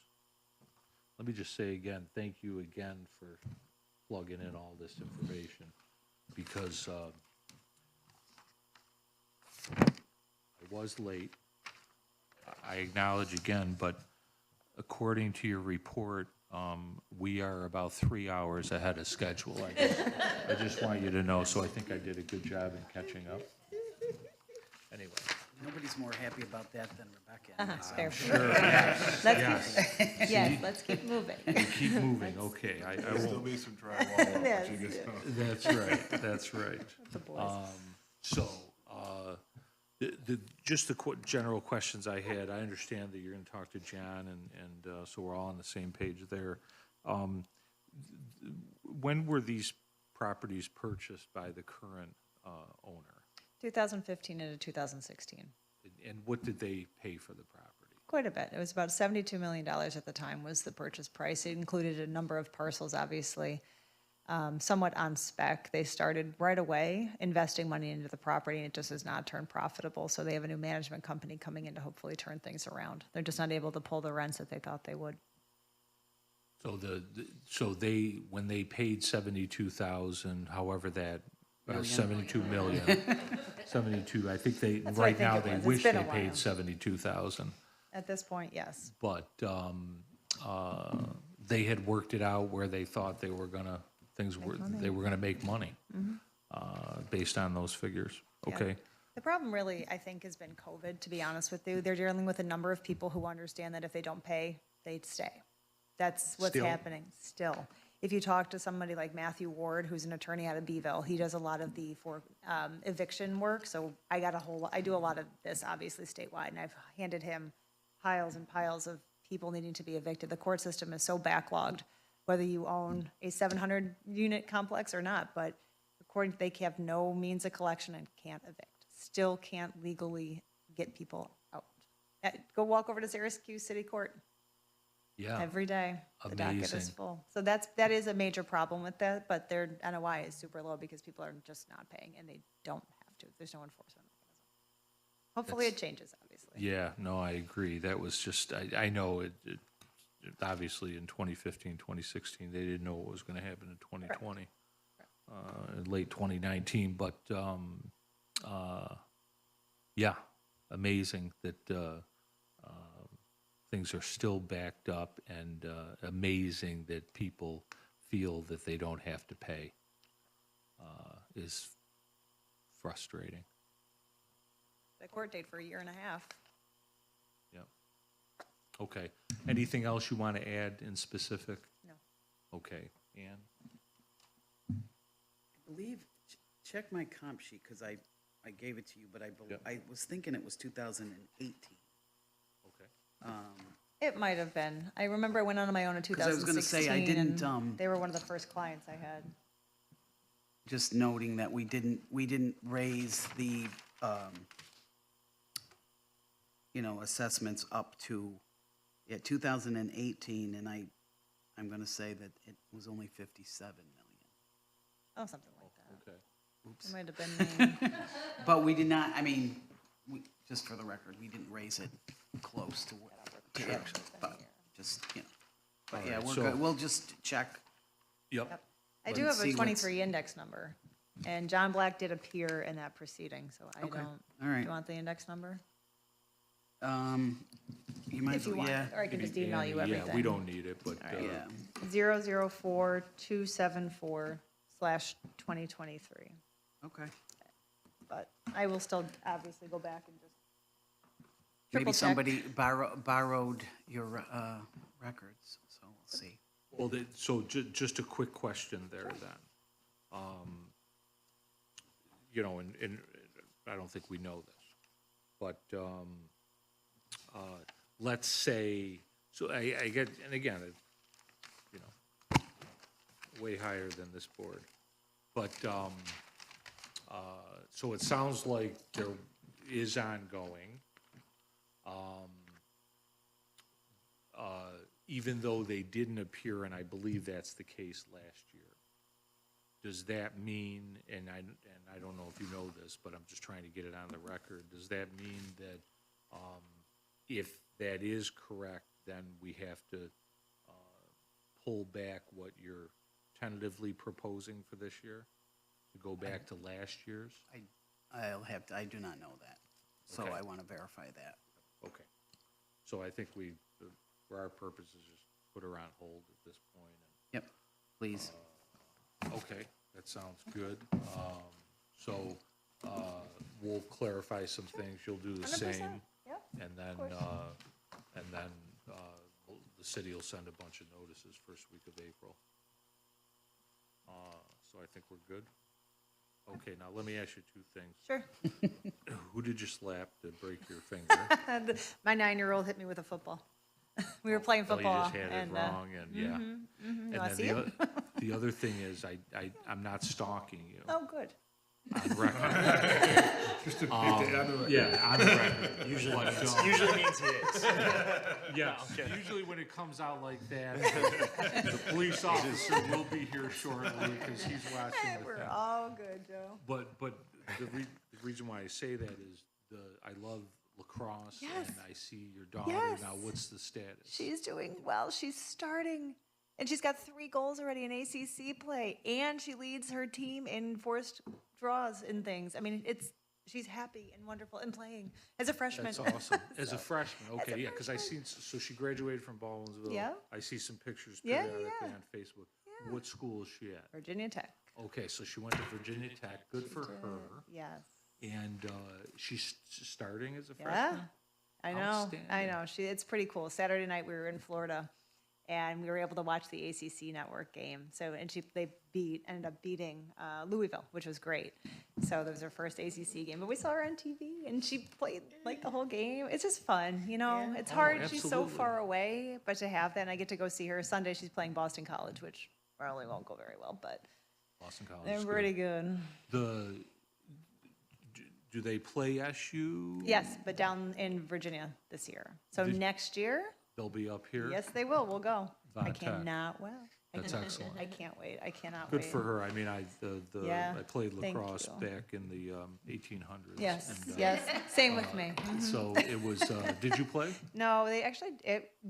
Let me just say again, thank you again for plugging in all this information, because I was late. I acknowledge again, but according to your report, we are about 3 hours ahead of schedule. I just want you to know, so I think I did a good job in catching up. Anyway. Nobody's more happy about that than Rebecca. Fair. Sure, yes, yes. Yes, let's keep moving. Keep moving, okay. I Still won't. be some drywall. Yes. But you get some. That's right, that's right. The boys. So, just the general questions I had, I understand that you're going to talk to John, and so we're all on the same page there. When were these properties purchased by the current owner? 2015 into 2016. And what did they pay for the property? Quite a bit. It was about $72 million at the time was the purchase price. It included a number of parcels, obviously, somewhat on spec. They started right away investing money into the property, and it just has not turned profitable. So they have a new management company coming in to hopefully turn things around. They're just not able to pull the rents that they thought they would. So so they, when they paid 72,000, however that, 72 million, 72, I think they, That's what I right think now, it they was. It's wish been they a while. paid 72,000. At this point, yes. But they had worked it out where they thought they were gonna, they were gonna make money based on those figures. Yeah. Okay. The problem really, I think, has been COVID, to be honest with you. They're dealing with a number of people who understand that if they don't pay, they'd stay. That's what's Still? happening still. If you talk to somebody like Matthew Ward, who's an attorney out of Beeville, he does a lot of the eviction work. So I do a lot of this, obviously, statewide, and I've handed him piles and piles of people needing to be evicted. The court system is so backlogged, whether you own a 700-unit complex or not, but according, they have no means of collection and can't evict. Still can't legally get people out. Go walk over to Syracuse City Court Yeah. every day. The docket is Amazing. full. So that is a major problem with that, but their NOI is super low because people are just not paying and they don't have to. There's no enforcement mechanism. Hopefully it changes, obviously. Yeah, no, I agree. That was just, I know it obviously in 2015, 2016, they didn't know what was going to happen in 2020, in late 2019, but, yeah, amazing that, things are still backed up and, amazing that people feel that they don't have to pay, is frustrating. The court date for a year and a half. Yep. Okay. Anything else you want to add in specific? No. Okay. Ann? I believe, check my comp sheet, because I gave it to you, but Yep. I was thinking it was 2018. Okay. It might have been. I remember I went on my own in 'Cause I was 2016. gonna say, I didn't, and they were one of the first clients I had. Just noting that we didn't raise the, assessments up to, 2018, and I'm gonna say that it was only 57 million. Oh, something like that. Okay. It might have been me. But we did not, just for the record, we didn't raise it close to what, to actually, but just, but All yeah, right, we're so- good. We'll just check. Yep. I do Let's have see a what's- 23 index number, and John Black did appear in that proceeding, so I Okay, don't. all right. Do you want the index number? You might If as you well, want yeah. it, or I can just email you everything. Yeah, we don't need it, but, Yeah, 004274/2023. okay. But I will still obviously go back and just Maybe triple check. somebody borrowed your records, so we'll see. well, so just a quick question there then. And I don't think we know this, but, let's say, so I get, and again, way higher than this board. But, so it sounds like there is ongoing, even though they didn't appear, and I believe that's the case last year. Does that mean, and I don't know if you know this, but I'm just trying to get it on the record, does that mean that, if that is correct, then we have to pull back what you're tentatively proposing for this year? To go back to last year's? I do not know that, so Okay. I want to verify that. Okay. So I think we, for our purposes, just put her on hold at this point. Yep, please. Okay, that sounds good. So we'll clarify some things. You'll do the 100%, same. yep, And then, course. the city will send a bunch of notices first week of April. So I think we're good. Okay, now let me ask you two things. Sure. Who did you slap to break your finger? My 9-year-old hit me with a football. We were playing Oh, you football. just had it and, wrong, and yeah. And wanna then see it? the other thing is, I'm not stalking you Oh, good. on record. Yeah, on the record. Usually But, means, um, usually means he is. Yes, usually when it comes out like that, the police officer will be here shortly because he's watching the We're thing. all good, Joe. But the reason why I say that is I love lacrosse Yes. and I see your daughter. Yes. Now, what's the status? She's doing well. She's starting, and she's got 3 goals already in ACC play, and she leads her team in forced draws and things. I mean, she's happy and wonderful and playing as a freshman. That's awesome. As a freshman, As a okay, yeah, because I freshman. seen, so she graduated from Baldwinsville. Yeah. I see some pictures Yeah, periodically yeah. on Facebook. What school is she at? Virginia Tech. Okay, so she went to Virginia Tech. Good for her. Yes. And she's starting as a Yeah. freshman? I know. I Outstanding. know. It's pretty cool. Saturday night we were in Florida, and we were able to watch the ACC network game. So, and they ended up beating Louisville, which was great. So that was her first ACC game. But we saw her on TV, and she played like the whole game. It's just fun, you know. It's hard. She's so absolutely. far away, but to have that, and I get to go see her Sunday. She's playing Boston College, which probably won't go very well, but Boston College They're is pretty good. good. Do they play SU? Yes, but down in Virginia this year. So next year, They'll be up here? yes, they will. We'll go. I Va Tech. cannot, well. That's excellent. I can't wait. I cannot Good wait. for her. I mean, I Yeah, played thank lacrosse you. back in the 1800s. Yes, and, yes, same with me. So it was, did you play? No, they actually,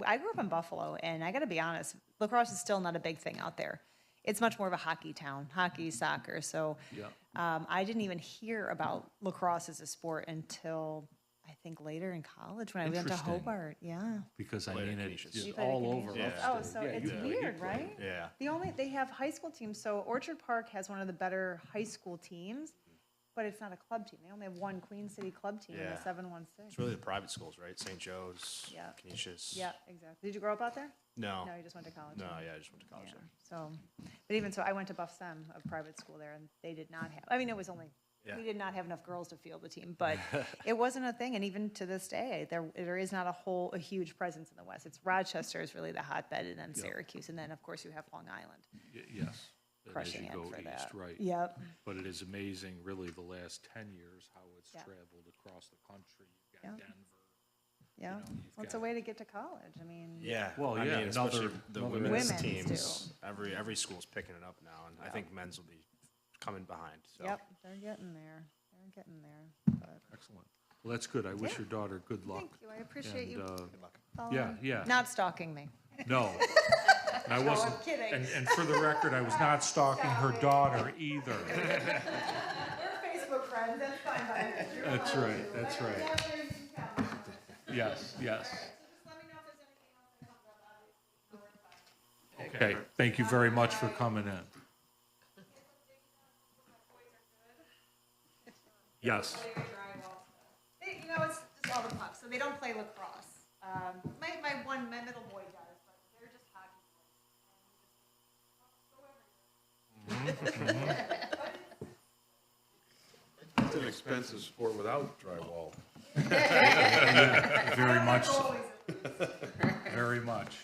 I grew up in Buffalo, and I gotta be honest, lacrosse is still not a big thing out there. It's much more of a hockey town, hockey, soccer, so Yeah. I didn't even hear about lacrosse as a sport until, I think, later in college, when I went to Interesting. Hobart, yeah. Because I Played mean, at it's Canisius. You played all at over. Canisius? Yeah. Oh, so Yeah, it's you weird, played. right? Yeah. They have high school teams, so Orchard Park has one of the better high school teams, but it's not a club team. They only have one Queen City club team in the Yeah. 716. It's really the private schools, right? St. Joe's, Yeah. Canisius. Yeah, exactly. Did you grow up out there? No. No, you just went to college. No, yeah. yeah, I just went to college Yeah, there. so, but even so, I went to Buff Sem, a private school there, and they did not have, I mean, it was only, Yeah. we did not have enough girls to field the team, but it wasn't a thing, and even to this day, there is not a huge presence in the West. It's Rochester is really the hotbed, and then Syracuse, and then, of course, you have Long Island Yes. And as crushing you it go for east, that. right. Yep, But it is amazing, really, the last 10 years, how it's Yeah. traveled across the country. You've got Yeah. Denver. yeah. you've Well, it's a got- way to get to college, I mean. Yeah. Well, I yeah, mean, especially another- the another women's Women's, teams. too. Every school's picking it up now, and I think men's will be coming behind. So. Yep, they're getting there, but, Excellent. Well, that's good. I wish Yeah. your daughter good luck. thank you, I appreciate And, you Good luck. following. yeah, yeah. Not stalking me. No. And I wasn't, kidding. and for the record, I was not stalking her daughter either. We're Facebook friends, that's fine by me. That's right, that's right. Yes, yes. Okay, thank you very much for coming in. Yes. It's just all the pucks, so they don't play lacrosse. My middle boy does, but they're just hockey It's an expensive sport without drywall. Very much so. Very much.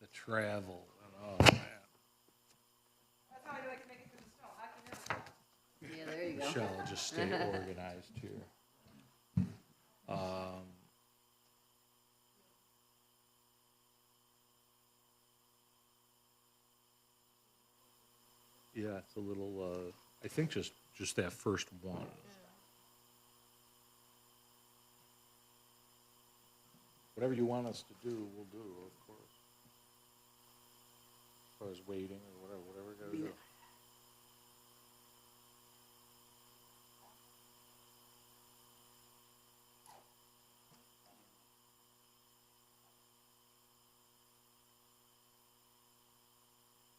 The travel, oh, man. That's how I do I can make it through the snow, hockey never. Yeah, there you go. Michelle will just stay organized here. Yeah, it's a little, I think just that first one. Whatever you want us to do, we'll do, of course. As far as waiting or whatever we gotta do.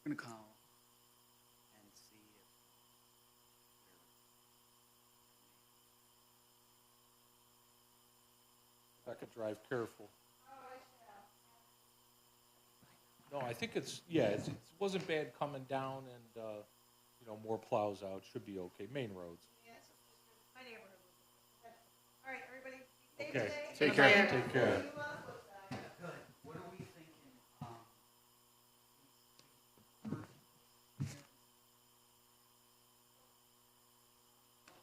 I'm gonna call and see if Becca, drive careful. No, I think it's, yeah, it wasn't bad coming down and, more plows out, should be okay, main roads. My neighborhood. All right, everybody, stay Okay. safe. Take care. Take care. Good. What are we thinking?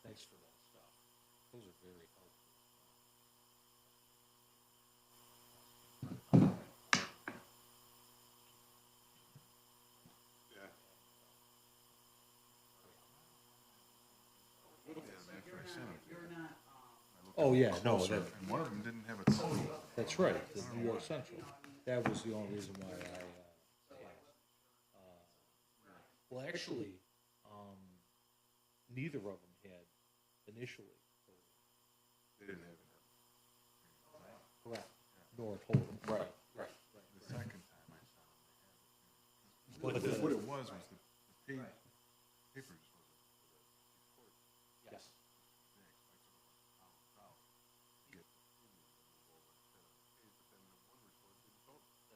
Thanks for that stuff. Those are very helpful. After I sent it, You're not, Oh, yeah, no, closer, that, and one of them didn't have it sealed. that's right, the New York Central. That was the only reason why I, asked. Well, actually, neither of them had initially. They didn't have it. Correct. Nor told them. Right, right. The second time I saw them, they had it. But What it was the paper just wasn't. Yes.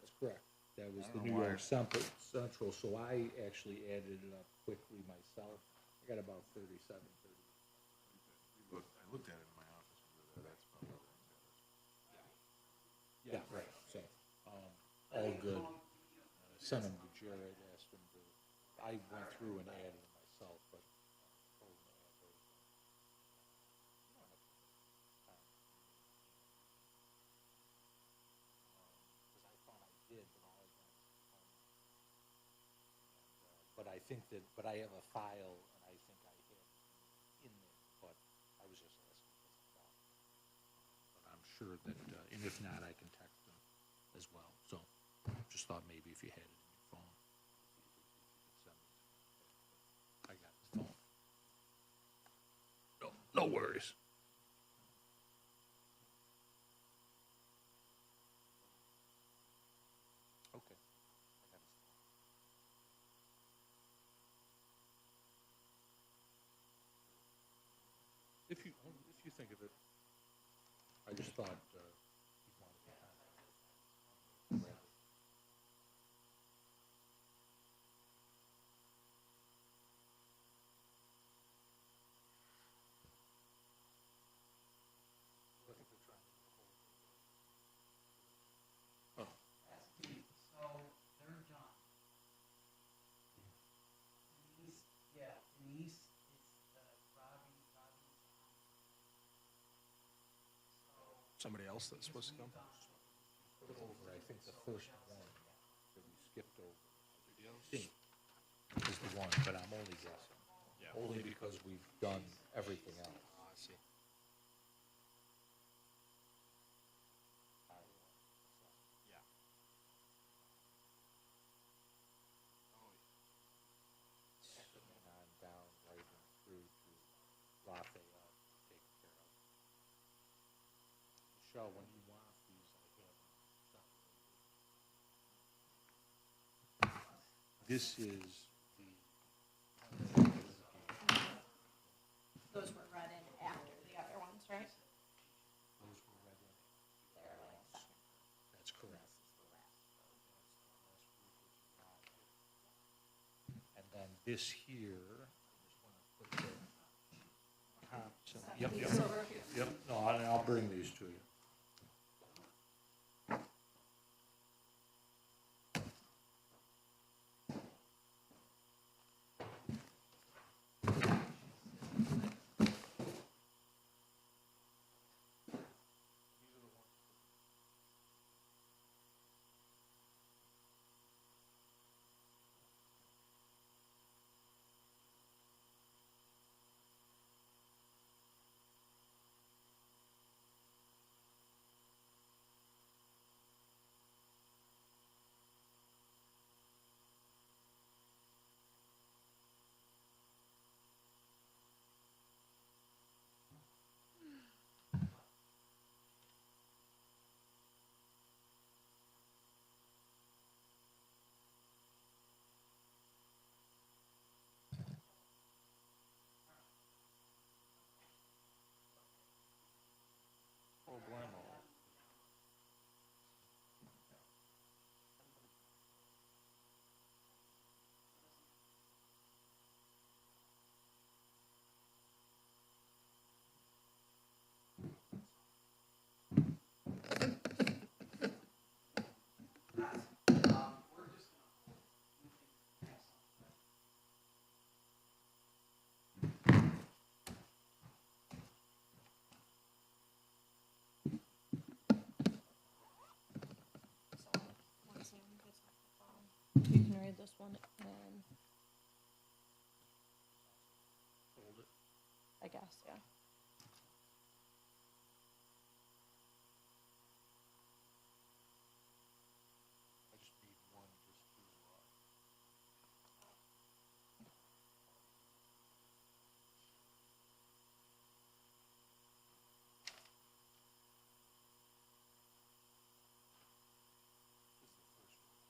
That's correct. That was the I don't New know York why. Central, so I actually added it up quickly myself. I got about 37, 30. I looked at it in my office, and that's about what it was. Yeah, right, so, all good. sent them to Jared, asked him to, I went through and added them myself, but told him to add those in. You don't have to make time. Because I thought I did, but all I got is the phone. But I think that, but I have a file, and I think I had in there, but I was just asking because I thought. But I'm sure that, and if not, I can text them as well, so just thought maybe if you had it in your phone, if you could send it to me. But I got his phone. No worries. Okay. I got his phone. If you think of it, I just thought, you wanted to kind of. I think they're trying to get a hold of it. Oh. So they're done. Denise, yeah, Denise is, Robbie's on. Somebody else that's supposed to come? Over, I think the first one that we skipped over, I think, is the one, but I'm only guessing. Yeah. Only because we've done everything else. Oh, I see. Yeah. And then on down, right on through to Lafayette, taken care of. Michelle, when you want these, I have them separated. This is the. Those were read in after the other ones, right? Those were read in. That's correct. And then this here, I just want to put the comps in. Yep, yep, no, I'll bring these to you. Problemo. You can read this one, and Hold it. I guess, yeah. I just need one just to, this is the first one.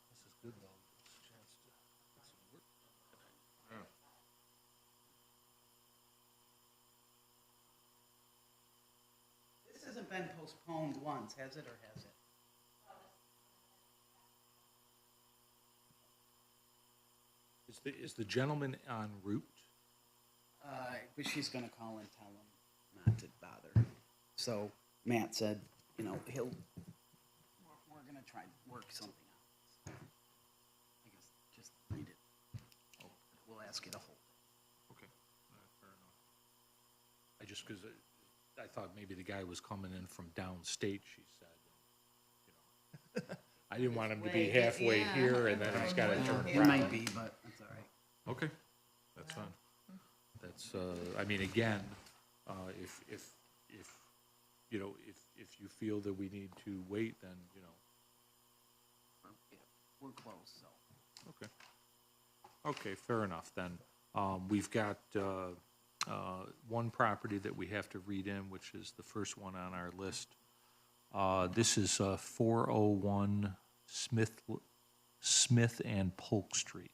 This is good though, it's a chance to get some work done tonight. This hasn't been postponed once, has it, or has it? Is the gentleman en route? But she's gonna call and tell him not to bother. So Matt said, you know, he'll, more try to work something out. I guess just read it. We'll ask you to hold it. Okay, fair enough. I just, because I thought maybe the guy was coming in from downstate, she said. And, you know, I didn't want him to be halfway here and then he's got to turn It around. might be, but that's all right. Okay, that's fine. That's, I mean, again, if, you know, if you feel that we need to wait, then, you know, Yeah, we're close, so. okay. Okay, fair enough then. We've got one property that we have to read in, which is the first one on our list. This is 401 Smith and Polk Street.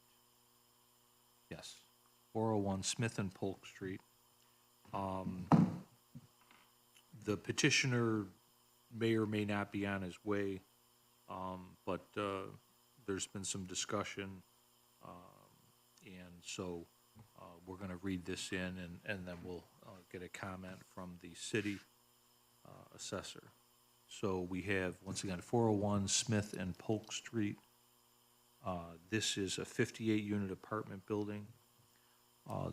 Yes, 401 Smith and Polk Street. The petitioner may or may not be on his way, but there's been some discussion, and so we're going to read this in, and then we'll get a comment from the city assessor. So we have, once again, 401 Smith and Polk Street. This is a 58-unit apartment building.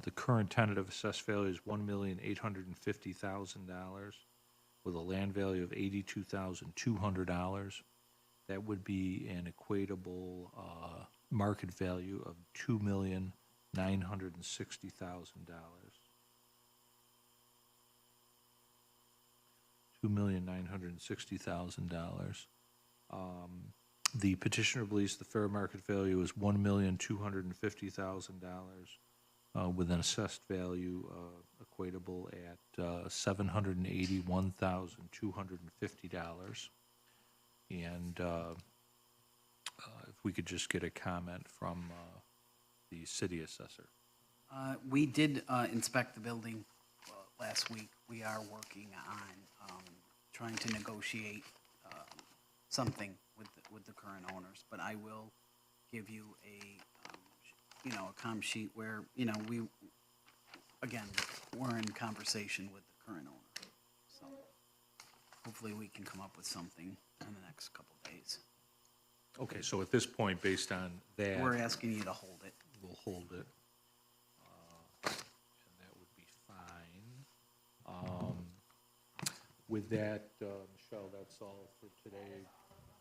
The current tentative assessed value is $1,850,000 with a land value of $82,200. That would be an equatable market value of $2,960,000. $2,960,000. The petitioner believes the fair market value is $1,250,000 with an assessed value equatable at $781,250. And if we could just get a comment from the city assessor. We did inspect the building last week. We are working on trying to negotiate something with the current owners, but I will give you a, you know, a comm sheet where, you know, we're in conversation with the current owner. So hopefully we can come up with something in the next couple days. Okay, so at this point, based on that, We're asking you to hold it. we'll hold it. And that would be fine. With that, Michelle, that's all for today.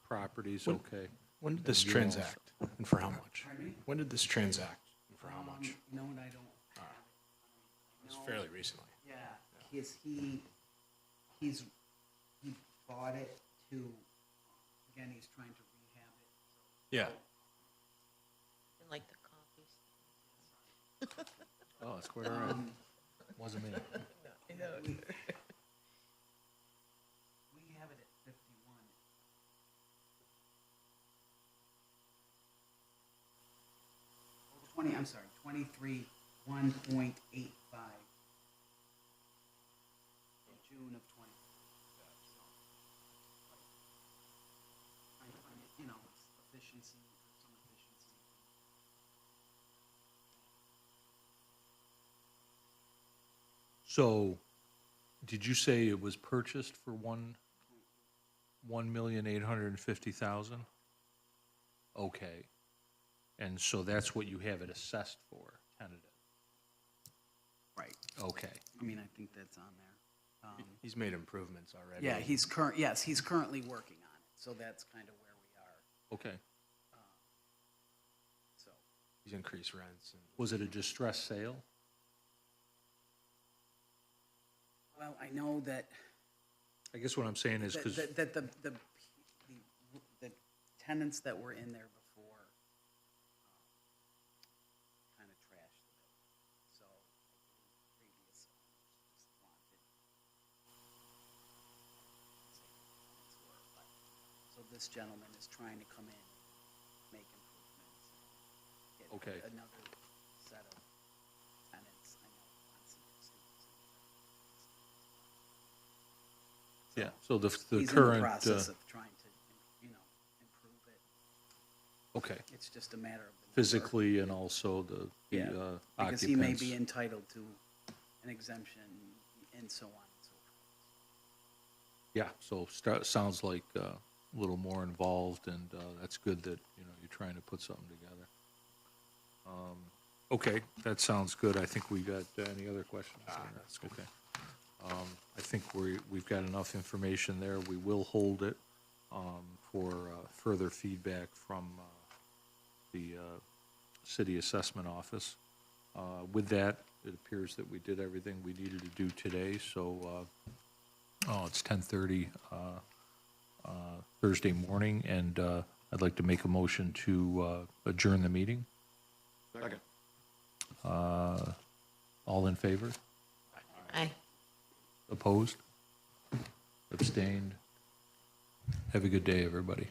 Properties, okay. When did this And you transact and for how much? Pardon me? When did this transact and for how much? You know what, I don't. It was fairly recently. Yeah, he bought it to, again, he's trying to rehab it. Yeah. And like the coffee. Oh, that's quite all right. Wasn't me. I know. We have it at 51. Oh, 20, I'm sorry, 23, 1.85. June of 20. Trying to find it, you know, efficiency, some efficiency. So, did you say it was purchased for $1,850,000? Okay. And so that's what you have it assessed for, tentative? Right. Okay. I mean, I think that's on there. He's made improvements already. Yeah, he's currently working on it, so that's kind of where we are, Okay. so. He's increased rents and Was it a distressed sale? Well, I know that, I guess what I'm saying is because, that the tenants that were in there before kind of trashed the building, so previous owners just wanted. So this gentleman is trying to come in, make improvements, and get Okay. another set of tenants. I know wants to get students in there. yeah, so the He's current, in the process of trying to, you know, improve it. okay, It's just a matter of the number. physically and also the Yeah, occupants. because he may be entitled to an exemption and so on and so forth. Yeah, so sounds like little more involved, and that's good that, you know, you're trying to put something together. Okay, that sounds good. I think we got, any other questions? That's good. Okay. I think we've got enough information there. We will hold it for further feedback from the city assessment office. With that, it appears that we did everything we needed to do today, so it's 10:30 Thursday morning, and I'd like to make a motion to adjourn the meeting. Second. All in favor? Aye. Opposed? Abstained? Have a good day, everybody.